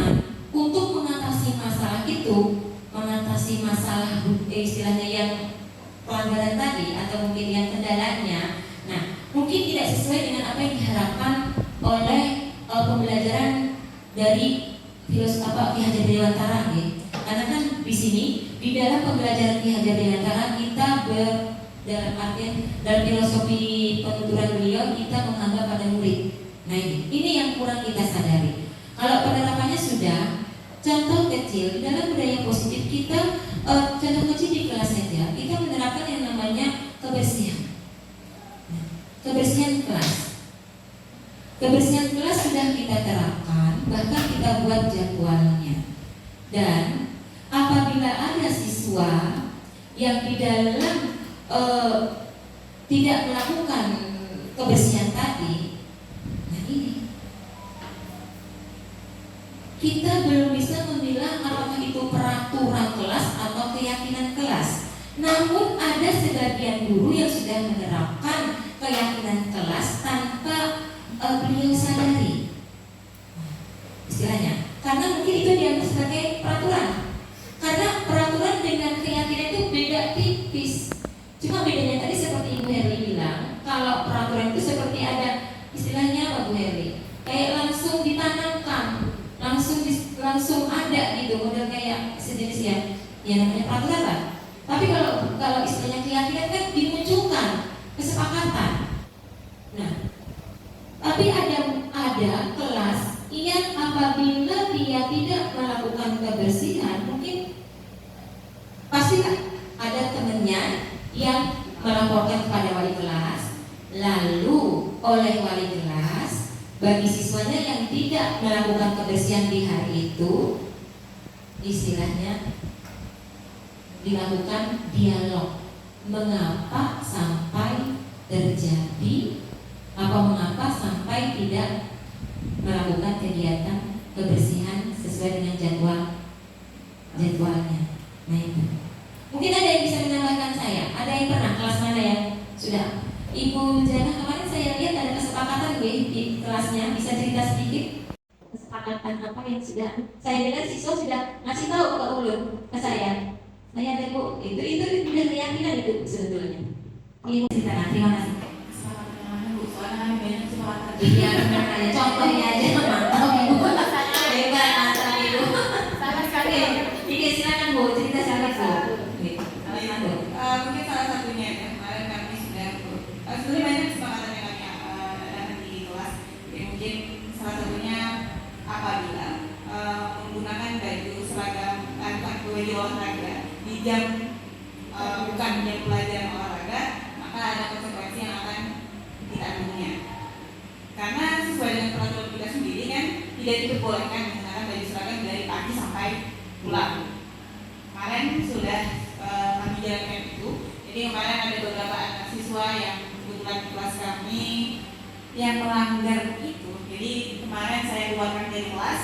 untuk mengatasi masalah itu, mengatasi masalah istilahnya yang pelanggaran tadi atau mungkin yang kendalanya, nah mungkin tidak sesuai dengan apa yang diharapkan oleh pembelajaran dari filosofi Ki Hajar Dewantara, ya. Karena kan di sini di dalam pembelajaran Ki Hajar Dewantara kita dalam artian dalam filosofi penuturan beliau kita menganggap pada murid. Nah ini yang kurang kita sadari. Kalau penerapannya sudah, contoh kecil dalam budaya positif kita, contoh kecil di kelas saja kita menerapkan yang namanya kebersihan. Kebersihan kelas. Kebersihan kelas sudah kita terapkan, bahkan kita buat jadwalnya. Dan apabila ada siswa yang di dalam tidak melakukan kebersihan tadi, nah ini kita belum bisa memilah apakah itu peraturan kelas atau keyakinan kelas. Namun ada sebagian guru yang sudah menerapkan keyakinan kelas tanpa beliau sadari, istilahnya, karena mungkin itu dianggap sebagai peraturan. Karena peraturan dengan keyakinan itu beda tipis. Cuma bedanya tadi seperti Ibu Herli bilang, kalau peraturan itu seperti ada istilahnya apa Bu Herli? Kayak langsung ditanamkan, langsung ada gitu, model kayak sejenis ya namanya peraturan lah. Tapi kalau istilahnya keyakinan kan dimunculkan kesepakatan. Nah, tapi ada kelas yang apabila dia tidak melakukan kebersihan, mungkin pastilah ada temannya yang melaporkan kepada wali kelas, lalu oleh wali kelas bagi siswanya yang tidak melakukan kebersihan di hari itu, istilahnya dilakukan dialog. Mengapa sampai terjadi, mengapa sampai tidak melakukan kegiatan kebersihan sesuai dengan jadwalnya. Nah itu. Mungkin ada yang bisa menambahkan saya. Ada yang pernah kelas mana yang sudah? Ibu Jana kemarin saya lihat ada kesepakatan di kelasnya, bisa cerita sedikit? Kesepakatan apa yang sudah? Saya dengar siswa sudah ngasih tahu ke ulun, ke saya. Saya ada Bu, itu sudah keyakinan itu sebetulnya. Ibu ceritakan, terima kasih. Iya, benar. Contohnya aja mantap Ibu. Hebat, mantap Ibu. Sama sekali. Oke, silakan Bu, cerita silakan Bu. Mungkin salah satunya kemarin kami sudah sebenarnya banyak kesepakatan yang kami adakan di kelas. Jadi mungkin salah satunya apabila menggunakan baju seragam atau baju olahraga di jam bukan jam pelajaran olahraga, maka ada konsekuensi yang akan ditanggung. Karena sesuai dengan peraturan kita sendiri kan tidak diperbolehkan menggunakan baju seragam dari pagi sampai pulang. Kemarin sudah kami jalankan itu. Jadi kemarin ada beberapa anak siswa yang kebetulan di kelas kami yang melanggar itu. Jadi kemarin saya keluarkan dari kelas,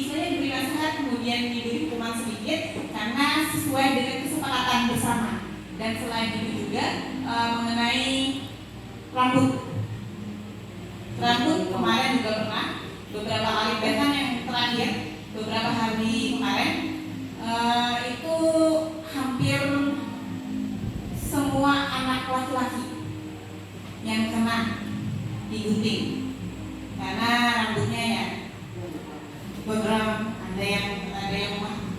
saya diberi nasihat, kemudian diberi hukuman sedikit karena sesuai dengan kesepakatan bersama. Dan selain itu juga mengenai rambut kemarin juga pernah beberapa kali, bahkan yang terakhir beberapa hari kemarin itu hampir semua anak laki-laki yang kena digunting karena rambutnya ya gondrong, ada yang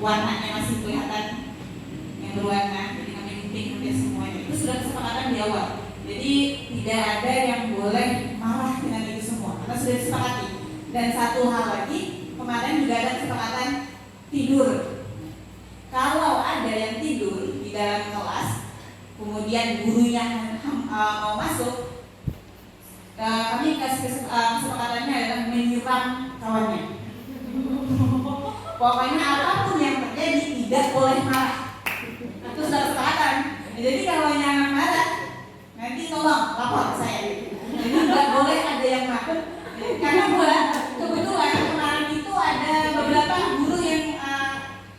warnanya masih kelihatan yang berwarna, jadi kami gunting hampir semuanya. Itu sudah kesepakatan di awal, jadi tidak ada yang boleh marah dengan itu semua karena sudah disepakati. Dan satu hal lagi, kemarin juga ada kesepakatan tidur. Kalau ada yang tidur di dalam kelas, kemudian gurunya mau masuk, kami kasih kesepakatannya adalah menyiram kawannya. Pokoknya apapun yang terjadi tidak boleh marah. Itu sudah kesepakatan. Jadi kalau yang marah, nanti tolong lapor saya. Jadi nggak boleh ada yang marah. Karena kebetulan kemarin itu ada beberapa guru yang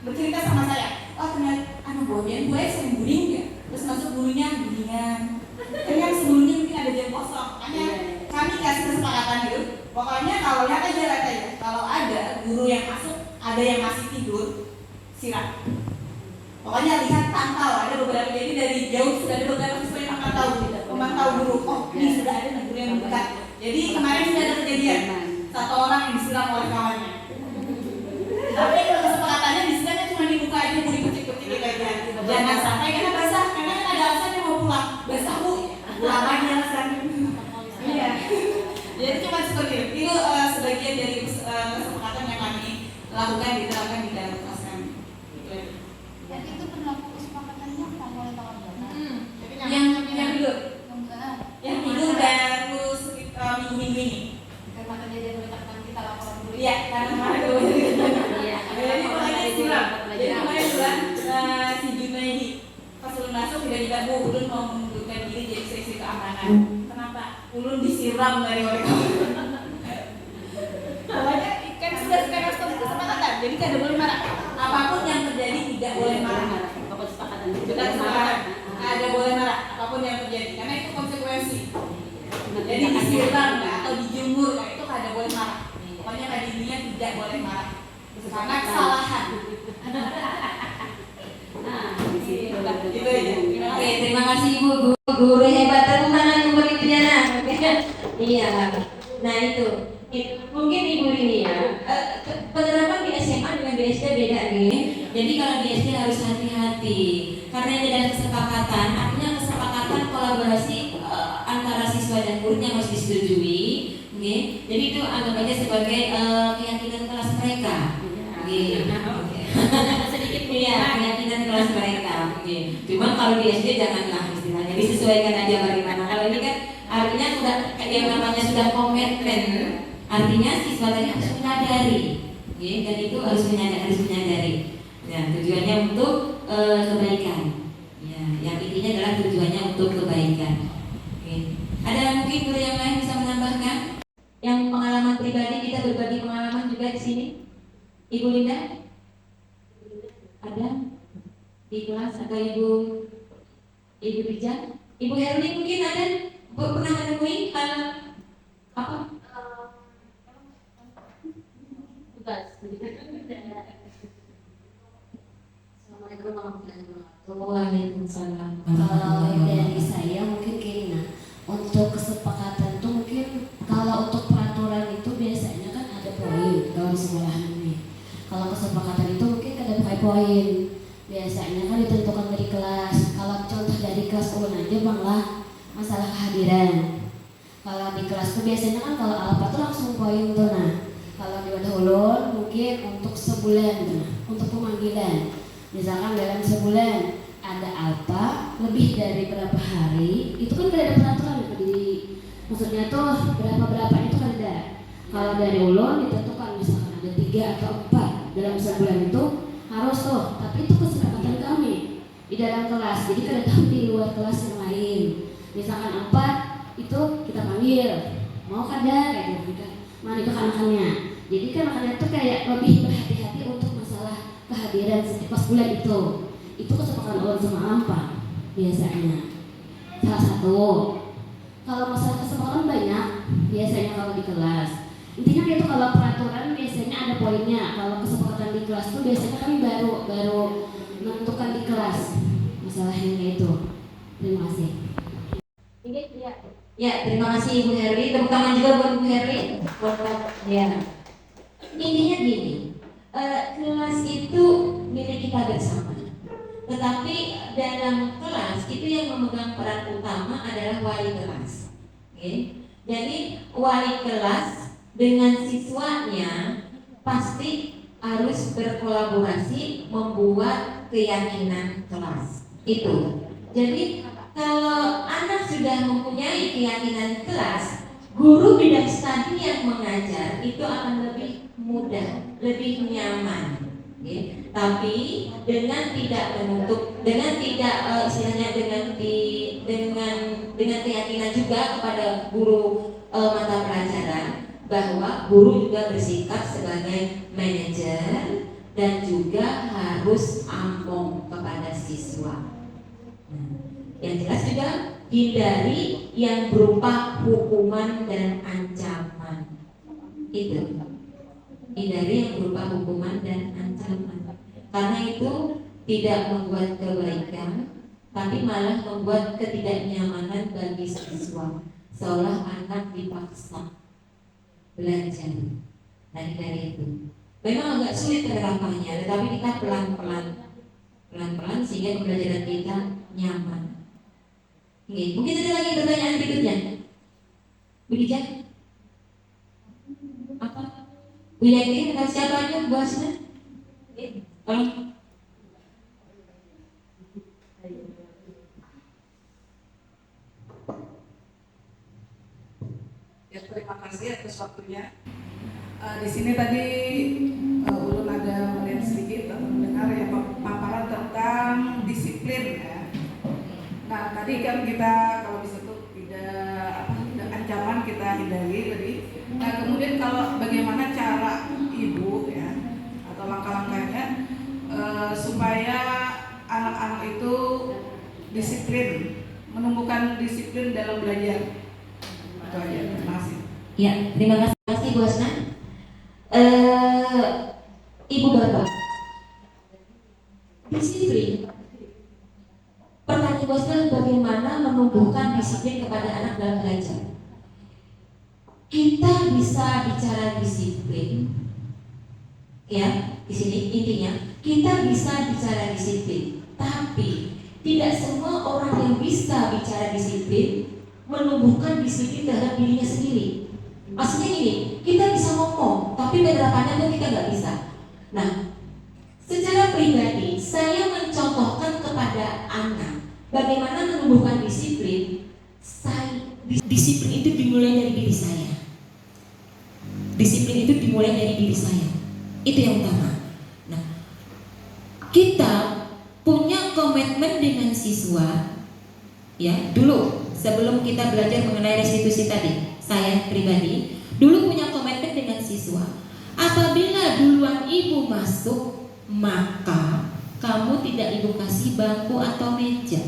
bercerita sama saya. Oh ternyata anak buahnya gue sering bullying ya. Terus masuk gurunya bullyingan. Kan yang sebelumnya mungkin ada jam kosong. Makanya kami kasih kesepakatan itu. Pokoknya kalau lihat aja, kalau ada guru yang masuk, ada yang masih tidur, siram. Pokoknya lihat, pantau. Ada beberapa, jadi dari jauh sudah ada beberapa siswa yang memantau guru. Oh ini sudah ada guru yang dekat. Jadi kemarin sudah ada kejadian satu orang yang disiram oleh kawannya. Tapi kesepakatannya di sini kan cuma dibuka aja, mau dipetik-petik aja. Jangan sampai karena basah, karena kan ada alasannya mau pulang. Basah bu, lagi alasannya. Iya. Jadi cuma seperti itu. Itu sebagian dari kesepakatan yang kami lakukan diterapkan di dalam kelas kami. Dan itu berlaku kesepakatannya tak boleh tanggal berapa? Yang tidur, yang tidur baru minggu-minggu ini. Karena kejadian meletakkan kita laporan dulu. Iya, karena kemarin Iya. jadi mulai siram. Jadi kemarin bulan si Junaidi pas ulun masuk tiba-tiba bu ulun mau mengundurkan diri jadi seksi keamanan. Kenapa? Ulun disiram dari oleh kawan. Pokoknya kan sudah sekarang kesepakatan. Jadi tidak boleh marah. Apapun yang terjadi tidak boleh marah. Pokok kesepakatan. Sudah kesepakatan. Ada boleh marah. Apapun yang terjadi. Karena itu konsekuensi. Jadi disiram atau dijemur, itu kada boleh marah. Pokoknya pada intinya tidak boleh marah. Karena kesalahan. Itu aja. Oke, terima kasih Ibu. Guru hebat, tepuk tangan untuk Ibunya. Iya. Nah itu mungkin Ibu ini ya. Penerapan di SMA dengan di SD beda nih. Jadi kalau di SD harus hati-hati karena ini ada kesepakatan. Artinya kesepakatan kolaborasi antara siswa dan gurunya harus disetujui. Okay. Jadi itu anggap aja sebagai keyakinan kelas mereka. Sedikit ya keyakinan kelas mereka. Cuma kalau di SD janganlah istilahnya disesuaikan aja bagaimana. Kalau ini kan artinya sudah yang namanya sudah komitmen, artinya siswa tadi harus menyadari, dan itu harus menyadari. Ya, tujuannya untuk kebaikan. Ya, yang intinya adalah tujuannya untuk kebaikan. Ada mungkin guru yang lain bisa menambahkan? Yang pengalaman pribadi kita berbagi pengalaman juga di sini. Ibu Linda? Ada di kelas atau Ibu Rijal? Ibu Herli mungkin ada pernah menemui hal apa? Tugas. Assalamualaikum warahmatullahi wabarakatuh. Waalaikumsalam. Kalau dari saya mungkin gini, nah, untuk kesepakatan tuh mungkin kalau untuk peraturan itu biasanya kan ada poin kalau di sekolahan ini. Kalau kesepakatan itu mungkin ada pakai poin. Biasanya kan ditentukan dari kelas. Kalau contoh dari kelas ulun aja bang lah masalah kehadiran. Kalau di kelas tuh biasanya kan kalau alfa tuh langsung poin tuh nah. Kalau di wadah ulun mungkin untuk sebulan tuh nah, untuk pemanggilan. Misalkan dalam sebulan ada alfa lebih dari berapa hari itu kan tidak ada peraturan di maksudnya tuh berapa itu kan ada. Kalau dari ulun ditentukan misalkan ada 3 atau 4 dalam sebulan itu harus tuh, tapi itu kesepakatan kami di dalam kelas. Jadi kada tahu di luar kelas yang lain. Misalkan 4 itu kita panggil, mau kada kayak gitu kan. Mana itu anak-anaknya. Jadi kan anak-anak itu kayak lebih berhati-hati untuk masalah kehadiran setiap bulan itu. Itu kesepakatan ulun sama alfa biasanya. Salah satu. Kalau masalah kesepakatan banyak biasanya kalau di kelas. Intinya itu kalau peraturan biasanya ada poinnya. Kalau kesepakatan di kelas tuh biasanya kami baru menentukan di kelas masalahnya itu. Terima kasih. Ya, terima kasih Ibu Herli. Tepuk tangan juga buat Ibu Herli. Ya. Intinya gini, kelas itu milik kita bersama. Tetapi dalam kelas itu yang memegang peran utama adalah wali kelas. Oke? Jadi wali kelas dengan siswanya pasti harus berkolaborasi membuat keyakinan kelas. Itu. Jadi kalau anak sudah mempunyai keyakinan kelas, guru bidang studi yang mengajar itu akan lebih mudah, lebih nyaman. Okay. Tapi dengan tidak menutup, dengan tidak istilahnya dengan keyakinan juga kepada guru mata pelajaran bahwa guru juga bersikap sebagai manajer dan juga harus ampong kepada siswa. Yang jelas juga hindari yang berupa hukuman dan ancaman. Itu. Hindari yang berupa hukuman dan ancaman. Karena itu tidak membuat kebaikan, tapi malah membuat ketidaknyamanan bagi siswa. Seolah anak dipaksa belajar. Nah, dari itu. Memang agak sulit penerapannya, tetapi kita pelan-pelan sehingga pembelajaran kita nyaman. Oke, mungkin ada lagi pertanyaan berikutnya. Begitu? Apa? Bu Yati, atau siapa aja Bu Asma? Tolong. Ya, terima kasih atas waktunya. Di sini tadi ulun ada melihat sedikit atau mendengar ya paparan tentang disiplin ya. Nah, tadi kan kita kalau bisa tuh tidak ancaman kita hindari tadi. Nah, kemudian kalau bagaimana cara ibu ya atau langkah-langkahnya supaya anak-anak itu disiplin, menumbuhkan disiplin dalam belajar. Itu aja. Terima kasih. Ya, terima kasih Bu Asna. Ibu Bapak, disiplin. Pertanyaan Bu Asna, bagaimana menumbuhkan disiplin kepada anak dalam belajar? Kita bisa bicara disiplin, ya, di sini intinya kita bisa bicara disiplin, tapi tidak semua orang yang bisa bicara disiplin menumbuhkan disiplin terhadap dirinya sendiri. Maksudnya gini, kita bisa ngomong, tapi penerapannya tuh kita nggak bisa. Nah, secara pribadi saya mencontohkan kepada anak bagaimana menumbuhkan disiplin. Disiplin itu dimulai dari diri saya. Disiplin itu dimulai dari diri saya. Itu yang utama. Nah, kita punya komitmen dengan siswa. Ya, dulu sebelum kita belajar mengenai restitusi tadi, saya pribadi dulu punya komitmen dengan siswa. Apabila duluan ibu masuk, maka kamu tidak ibu kasih bangku atau meja.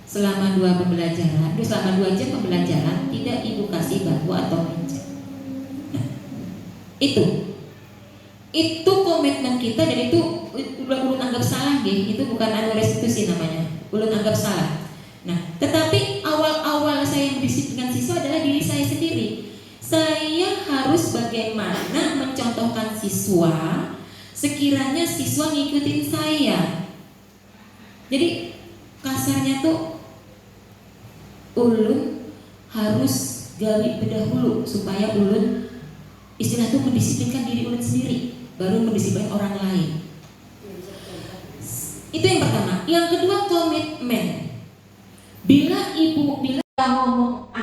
Selama 2 jam pembelajaran tidak ibu kasih bangku atau meja. Nah, itu komitmen kita, dan itu ulun anggap salah deh. Itu bukan restitusi namanya, ulun anggap salah. Nah, tetapi awal-awal saya mendisiplinkan siswa adalah diri saya sendiri. Saya harus bagaimana mencontohkan siswa sekiranya siswa ngikutin saya. Jadi kasarnya tuh ulun harus gali berdahulu supaya ulun istilah tuh mendisiplinkan diri ulun sendiri, baru mendisiplinkan orang lain. Itu yang pertama. Yang kedua, komitmen. Bila ngomong A,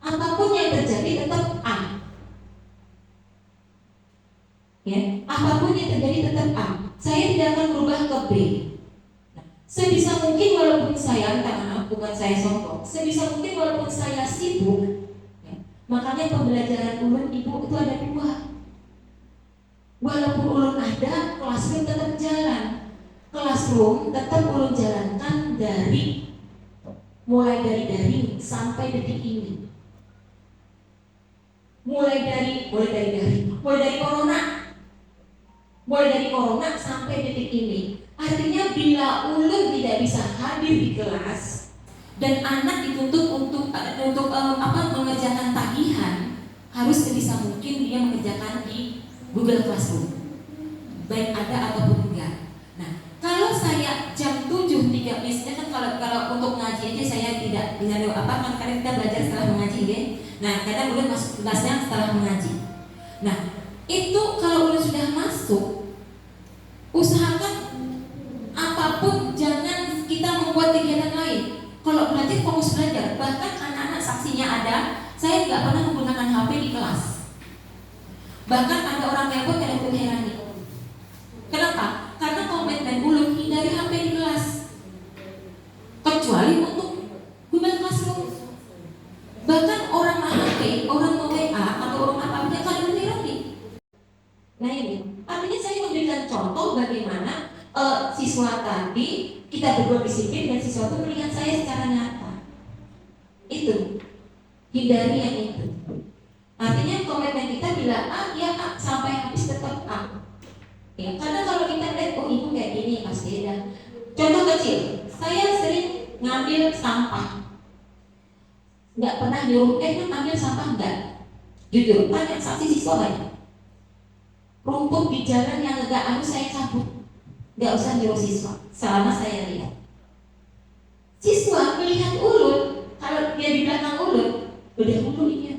apapun yang terjadi tetap A. Ya, apapun yang terjadi tetap A. Saya tidak akan berubah ke B. Nah, sebisa mungkin walaupun saya, bukan saya sombong, sebisa mungkin walaupun saya sibuk, ya, makanya pembelajaran ulun ibu itu ada 2. Walaupun ulun ada, classroom tetap jalan. Classroom tetap ulun jalankan mulai dari daring sampai detik ini. Mulai dari corona. mulai dari corona sampai detik ini. Artinya bila ulun tidak bisa hadir di kelas dan anak dituntut untuk mengerjakan tagihan, harus sebisa mungkin dia mengerjakan di Google Classroom, baik ada ataupun enggak. Nah, kalau saya jam 7.30, kan kalau untuk ngaji aja saya tidak dengan karena kita belajar setelah mengaji ya. Nah, kadang ulun masuk kelasnya setelah mengaji. Nah, itu kalau ulun sudah masuk, usahakan apapun jangan kita membuat kegiatan lain. Kalau belajar fokus belajar, bahkan anak-anak saksinya ada, saya nggak pernah menggunakan HP di kelas. Bahkan ada orang telepon yang aku herani. Kenapa? Karena komitmen ulun hindari HP di kelas, kecuali untuk Google Classroom. Bahkan orang HP, orang WA atau orang apa aja kalian herani. Nah ini, artinya saya memberikan contoh bagaimana siswa tadi kita berdua disiplin dan siswa itu melihat saya secara nyata. Itu hindari yang itu. Artinya komitmen kita bila A, ya A, sampai habis tetap A. Ya, karena kalau kita lihat ibu kayak gini pasti ada. Contoh kecil, saya sering ngambil sampah. Nggak pernah nyuruh, ambil sampah enggak. Jujur, tanya saksi siswa banyak. Rumput di jalan yang agak saya cabut. Nggak usah nyuruh siswa, selama saya lihat. Siswa melihat ulun, kalau dia di belakang ulun, udah ulunnya.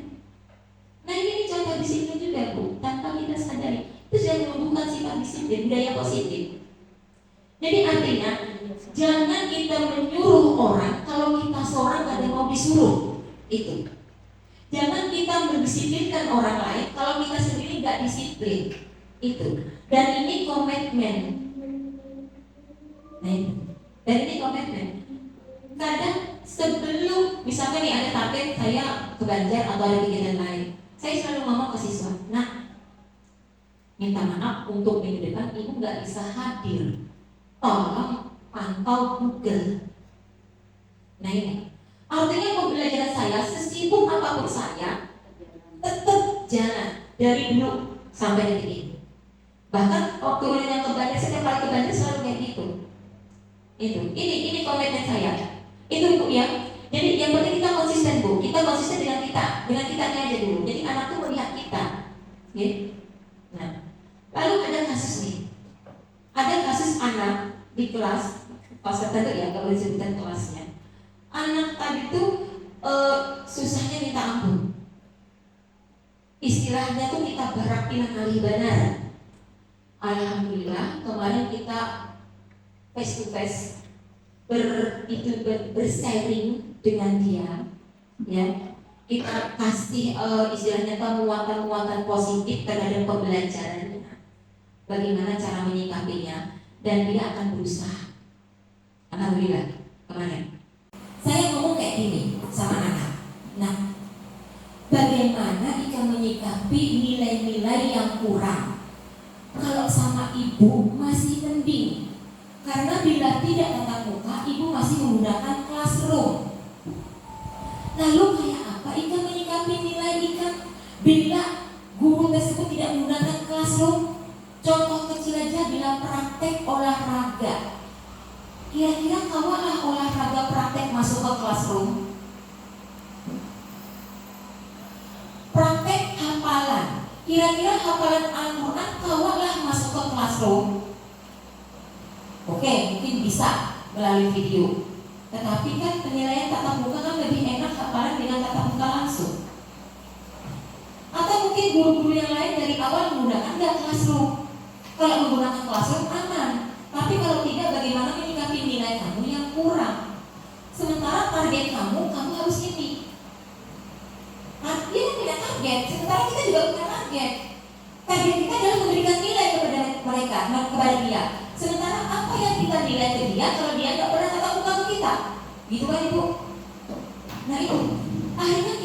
Nah ini contoh disiplin juga Bu, tanpa kita sadari. Itu sudah menumbuhkan sifat disiplin, budaya positif. Jadi artinya, jangan kita menyuruh orang kalau kita seorang gak ada mau disuruh. Itu. Jangan kita mendisiplinkan orang lain kalau kita sendiri gak disiplin. Itu. Dan ini komitmen. Nah, dan ini komitmen. Kadang sebelum misalkan nih ada target saya ke Banjar atau ada kegiatan lain, saya selalu ngomong ke siswa, nah, minta maaf untuk minggu depan ibu nggak bisa hadir. Tolong pantau Google. Nah ini, artinya pembelajaran saya sesibuk apapun saya tetap jalan dari dulu sampai detik ini. Bahkan waktu yang ke Banjar, setiap kali ke Banjar selalu kayak gitu. Ini komitmen saya. Itu Bu ya. Jadi yang penting kita konsisten Bu. Kita konsisten dengan kitanya aja dulu. Jadi anak tuh melihat kita. Ya. Nah, lalu ada kasus nih. Ada kasus anak di kelas, pas tertentu ya, kalau disebutkan kelasnya. Anak tadi tuh susahnya minta ampun. Istilahnya tuh kita barak pinang kali benar. Alhamdulillah kemarin kita face to face bersharing dengan dia, ya. Kita kasih istilahnya muatan-muatan positif terhadap pembelajarannya, bagaimana cara menyikapinya, dan dia akan berusaha. Alhamdulillah kemarin saya ngomong kayak gini sama anak. Nah, bagaimana jika menyikapi nilai-nilai yang kurang? Kalau sama ibu masih mending, karena bila tidak tatap muka, ibu masih menggunakan classroom. Lalu kayak apa Ika menyikapi nilai Ika bila guru tersebut tidak menggunakan classroom? Contoh kecil aja, bila praktek olahraga, kira-kira kawalah olahraga praktek masuk ke classroom? Praktek hafalan, kira-kira hafalan Al-Quran kawalah masuk ke classroom? Oke, mungkin bisa melalui video. Tetapi kan penilaian tatap muka kan lebih enak hafalan dengan tatap muka langsung. Atau mungkin guru-guru yang lain dari awal menggunakan classroom. Kalau menggunakan classroom aman. Tapi kalau tidak, bagaimana menyikapi nilai kamu yang kurang? Sementara target kamu harus ini. Nah, dia punya target, sementara kita juga punya target. Target kita adalah memberikan nilai kepada mereka, kepada dia. Sementara apa yang kita nilai ke dia kalau dia nggak pernah tatap muka ke kita, gitu kan Ibu? Nah itu, akhirnya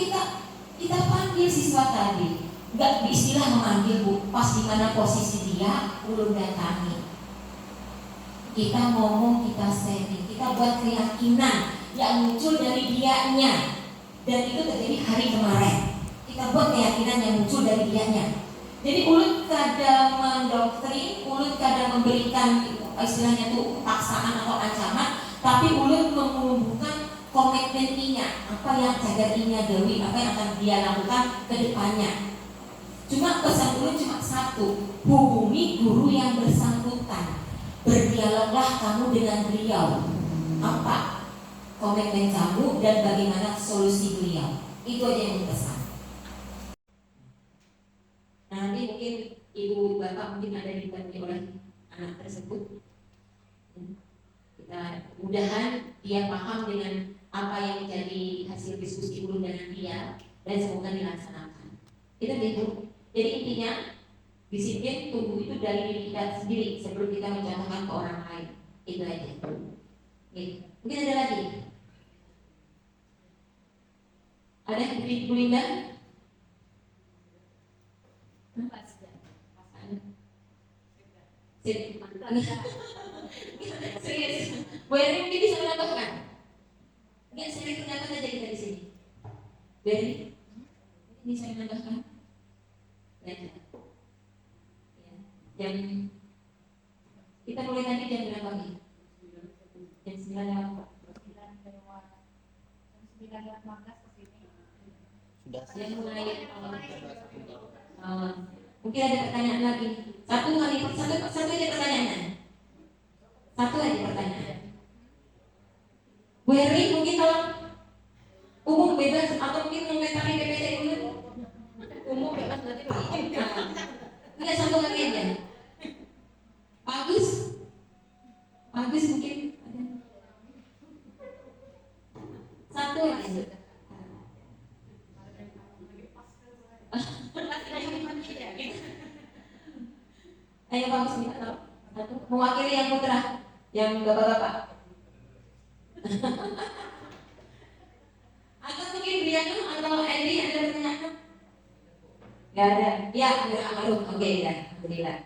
kita panggil siswa tadi, nggak istilah memanggil Bu, pas di mana posisi dia, ulun datangi. Kita ngomong, kita sharing, kita buat keyakinan yang muncul dari dianya, dan itu terjadi hari kemarin. Kita buat keyakinan yang muncul dari dianya. Jadi ulun kada mendoktrin, ulun memberikan istilahnya tuh paksaan atau ancaman, tapi ulun menumbuhkan komitmen inya, apa yang jaga inya dewi, apa yang akan dia lakukan ke depannya. Cuma pesan ulun cuma satu, hubungi guru yang bersangkutan, berdialoglah kamu dengan beliau, apa komitmen kamu dan bagaimana solusi beliau. Itu aja yang pesan. Nanti mungkin ibu bapak mungkin ada dibantu oleh anak tersebut. Kita mudahan dia paham dengan apa yang menjadi hasil diskusi ulun dengan dia dan semoga dilaksanakan. Itu gitu. Jadi intinya disiplin tumbuh itu dari diri kita sendiri sebelum kita mencontohkan ke orang lain. Itu aja. Gitu. Mungkin ada lagi. Ada yang Bu Linda? Serius. Bu Erni mungkin bisa menambahkan? Enggak, saya pendapat aja kita di sini. Bu Erni, bisa menambahkan? Ya. Jam kita mulai tadi jam berapa nih? Jam 9 sudah mulai. Mungkin ada pertanyaan lagi. Satu aja pertanyaan. Satu aja pertanyaan. Bu Heri mungkin kalau umum bebas atau mungkin mengomentari PPT dulu. Umum bebas berarti enggak satu lagi aja. Bagus mungkin ada. Satu aja. Ayo bagus minta tahu. Satu mewakili yang putra, yang bapak-bapak. Atau mungkin Briano atau Andy ada pertanyaan? Gak ada. Ya, Makruf. Oke ya, alhamdulillah.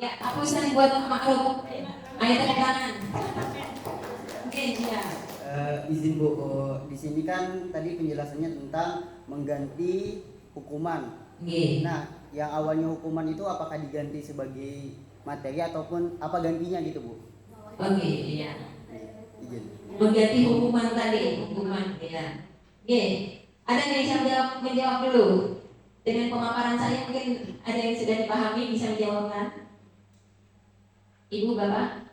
Ya, aku sering buat Makruf. Ayo tepuk tangan. Oke, ya. Izin Bu, di sini kan tadi penjelasannya tentang mengganti hukuman. Nah, yang awalnya hukuman itu apakah diganti sebagai materi ataupun apa gantinya gitu Bu? Oke, iya. Izin. Mengganti hukuman tadi, hukuman ya. Oke, ada yang bisa menjawab dulu dengan pemaparan saya, mungkin ada yang sudah dipahami bisa menjawabkan. Ibu, bapak,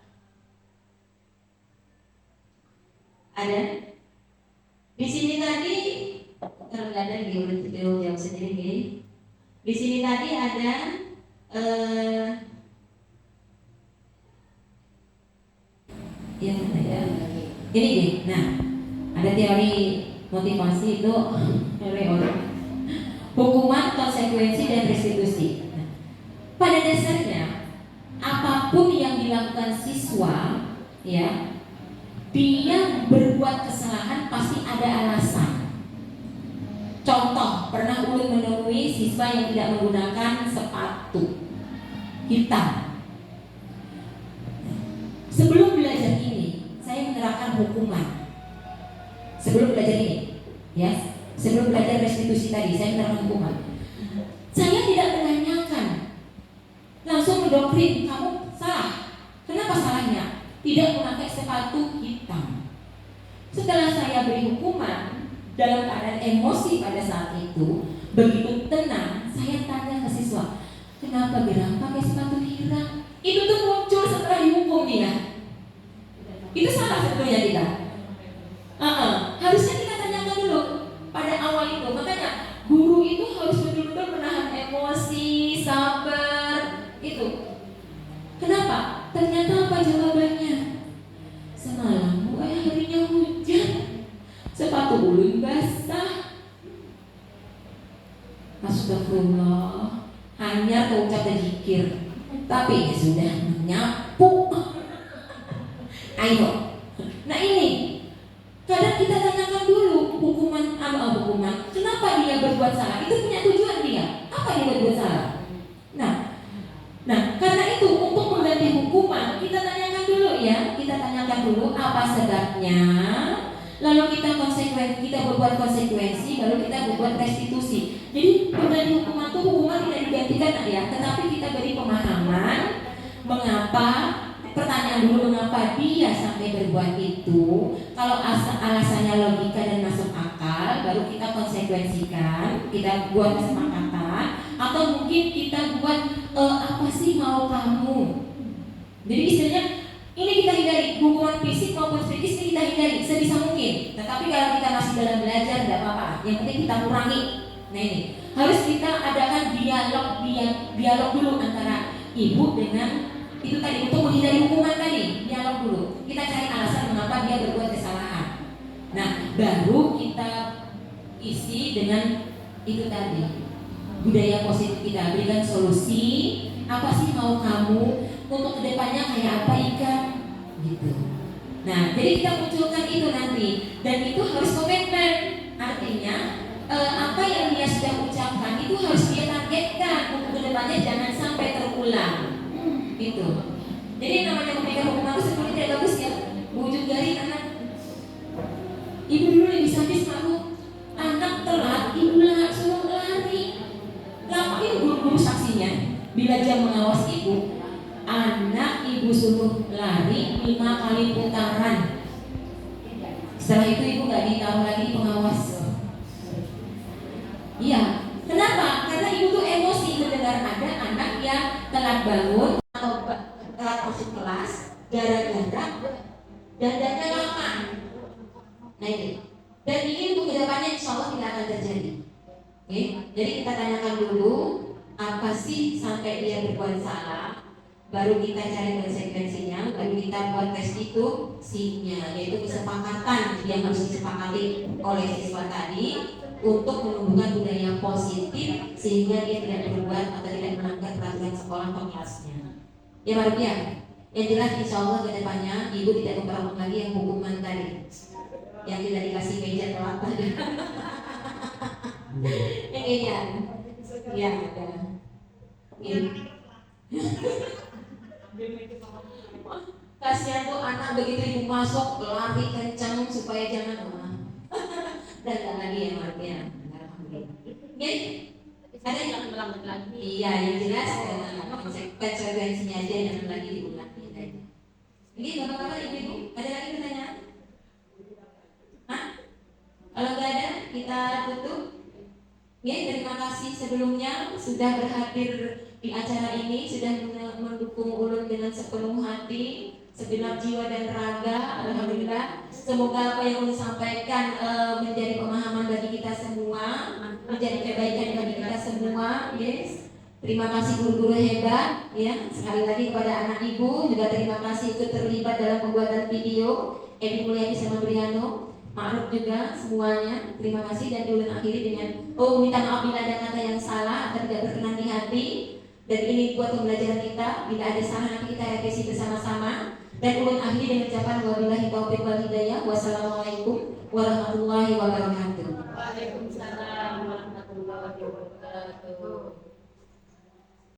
ada? Di sini tadi kalau nggak ada gitu, jawab sendiri gini. Di sini tadi ada yang mana ya? Ini nih, nah ada teori motivasi itu teori orang hukuman, konsekuensi dan restitusi. Nah, pada dasarnya apapun yang dilakukan siswa, ya, dia berbuat kesalahan pasti ada alasan. Contoh, pernah ulun menemui siswa yang tidak menggunakan sepatu hitam. Sebelum belajar ini, saya menerapkan hukuman. Sebelum belajar ini, ya, sebelum belajar restitusi tadi, saya menerapkan hukuman. Saya tidak menanyakan, langsung mendoktrin, kamu salah. Kenapa salahnya? Tidak memakai sepatu hitam. Setelah saya beri hukuman, dalam keadaan emosi pada saat itu, begitu tenang, saya tanya ke siswa, kenapa Gerang pakai sepatu hitam? Itu tuh muncul setelah dihukum dia. Itu salah sebetulnya tidak? Harusnya kita tanyakan dulu pada awal itu. Makanya guru itu harus betul-betul menahan emosi, sabar, itu. Kenapa? Ternyata apa jawabannya? Semalam harinya hujan, sepatu ulun basah. Astagfirullah, hanya mengucap zikir, tapi ya sudah menyapu. Ayo, nah ini kadang kita tanyakan dulu hukuman. Kenapa dia berbuat salah? Itu punya tujuan dia. Apa dia berbuat salah? Nah, karena itu untuk mengganti hukuman kita tanyakan dulu ya. Kita tanyakan dulu apa sebabnya. Lalu kita berbuat konsekuensi, lalu kita berbuat restitusi. Jadi pengganti hukuman itu hukuman tidak digantikan ya, tetapi kita beri pemahaman Mengapa? Pertanyaan dulu, mengapa dia sampai berbuat itu? Kalau alasannya logika dan masuk akal, baru kita konsekuensikan, kita buat kesepakatan, atau mungkin kita buat apa sih mau kamu? Jadi istilahnya ini kita hindari, hubungan fisik maupun psikis ini kita hindari sebisa mungkin. Tetapi kalau kita masih dalam belajar tidak apa-apa, yang penting kita kurangi. Nah ini harus kita adakan dialog dulu antara ibu dengan itu tadi, untuk menghindari hukuman tadi, dialog dulu. Kita cari alasan mengapa dia berbuat kesalahan. Nah, baru kita isi dengan itu tadi, budaya positif kita, berikan solusi. Apa sih mau kamu untuk kedepannya kayak apa Ika? Gitu. Nah, jadi kita munculkan itu nanti, dan itu harus komitmen. Artinya apa yang dia sudah ucapkan itu harus dia targetkan untuk kedepannya, jangan sampai terulang. Gitu. Jadi namanya memberikan hukuman itu sebenarnya tidak bagus ya. Wujud dari anak. Ibu dulu lebih sadis malu. Anak telat, ibu langsung lari. Lakuin guru-guru saksinya. Bila dia mengawas ibu, anak ibu suruh lari 5 kali putaran. Setelah itu ibu gak ditaruh lagi pengawas. Iya. Kenapa? Karena ibu tuh emosi mendengar ada anak yang telat bangun atau telat masuk kelas gara-gara dandannya lama. Nah ini. Dan ini untuk kedepannya insya Allah tidak akan terjadi. Oke? Jadi kita tanyakan dulu apa sih sampai dia berbuat salah, baru kita cari konsekuensinya, baru kita buat tes itu C-nya, yaitu kesepakatan yang harus disepakati oleh siswa tadi untuk menumbuhkan budaya positif sehingga dia tidak berbuat atau tidak melanggar peraturan sekolah atau kelasnya. Ya Pak Rupiah, yang jelas insya Allah ke depannya ibu tidak memperlakukan lagi yang hukuman tadi, yang tidak dikasih meja telat tadi. Yang ini ya ada. Kasihan tuh anak begitu ibu masuk lari kencang supaya jangan dan tak lagi yang artinya. Oke, ada yang ulang lagi. Iya, yang jelas konsekuensinya aja yang lagi diulang aja. Ini bapak-bapak ibu-ibu ada lagi pertanyaan? Hah? Kalau nggak ada kita tutup. Ya, terima kasih sebelumnya sudah berhadir di acara ini, sudah mendukung Ulun dengan sepenuh hati, segenap jiwa dan raga. Alhamdulillah. Semoga apa yang Ulun sampaikan menjadi pemahaman bagi kita semua, menjadi kebaikan bagi kita semua. Yes. Terima kasih guru-guru hebat. Ya, sekali lagi kepada anak ibu juga terima kasih ikut terlibat dalam pembuatan video. Ebi Mulyani sama Briano. Ma'ruf juga semuanya, terima kasih. Dan Ulun akhiri dengan minta maaf bila ada kata yang salah atau tidak berkenan di hati. Dan ini buat pembelajaran kita. Bila ada salah nanti kita revisi bersama-sama. Dan Ulun akhiri dengan ucapan wabillahi taufiq wal hidayah. Wassalamualaikum warahmatullahi wabarakatuh.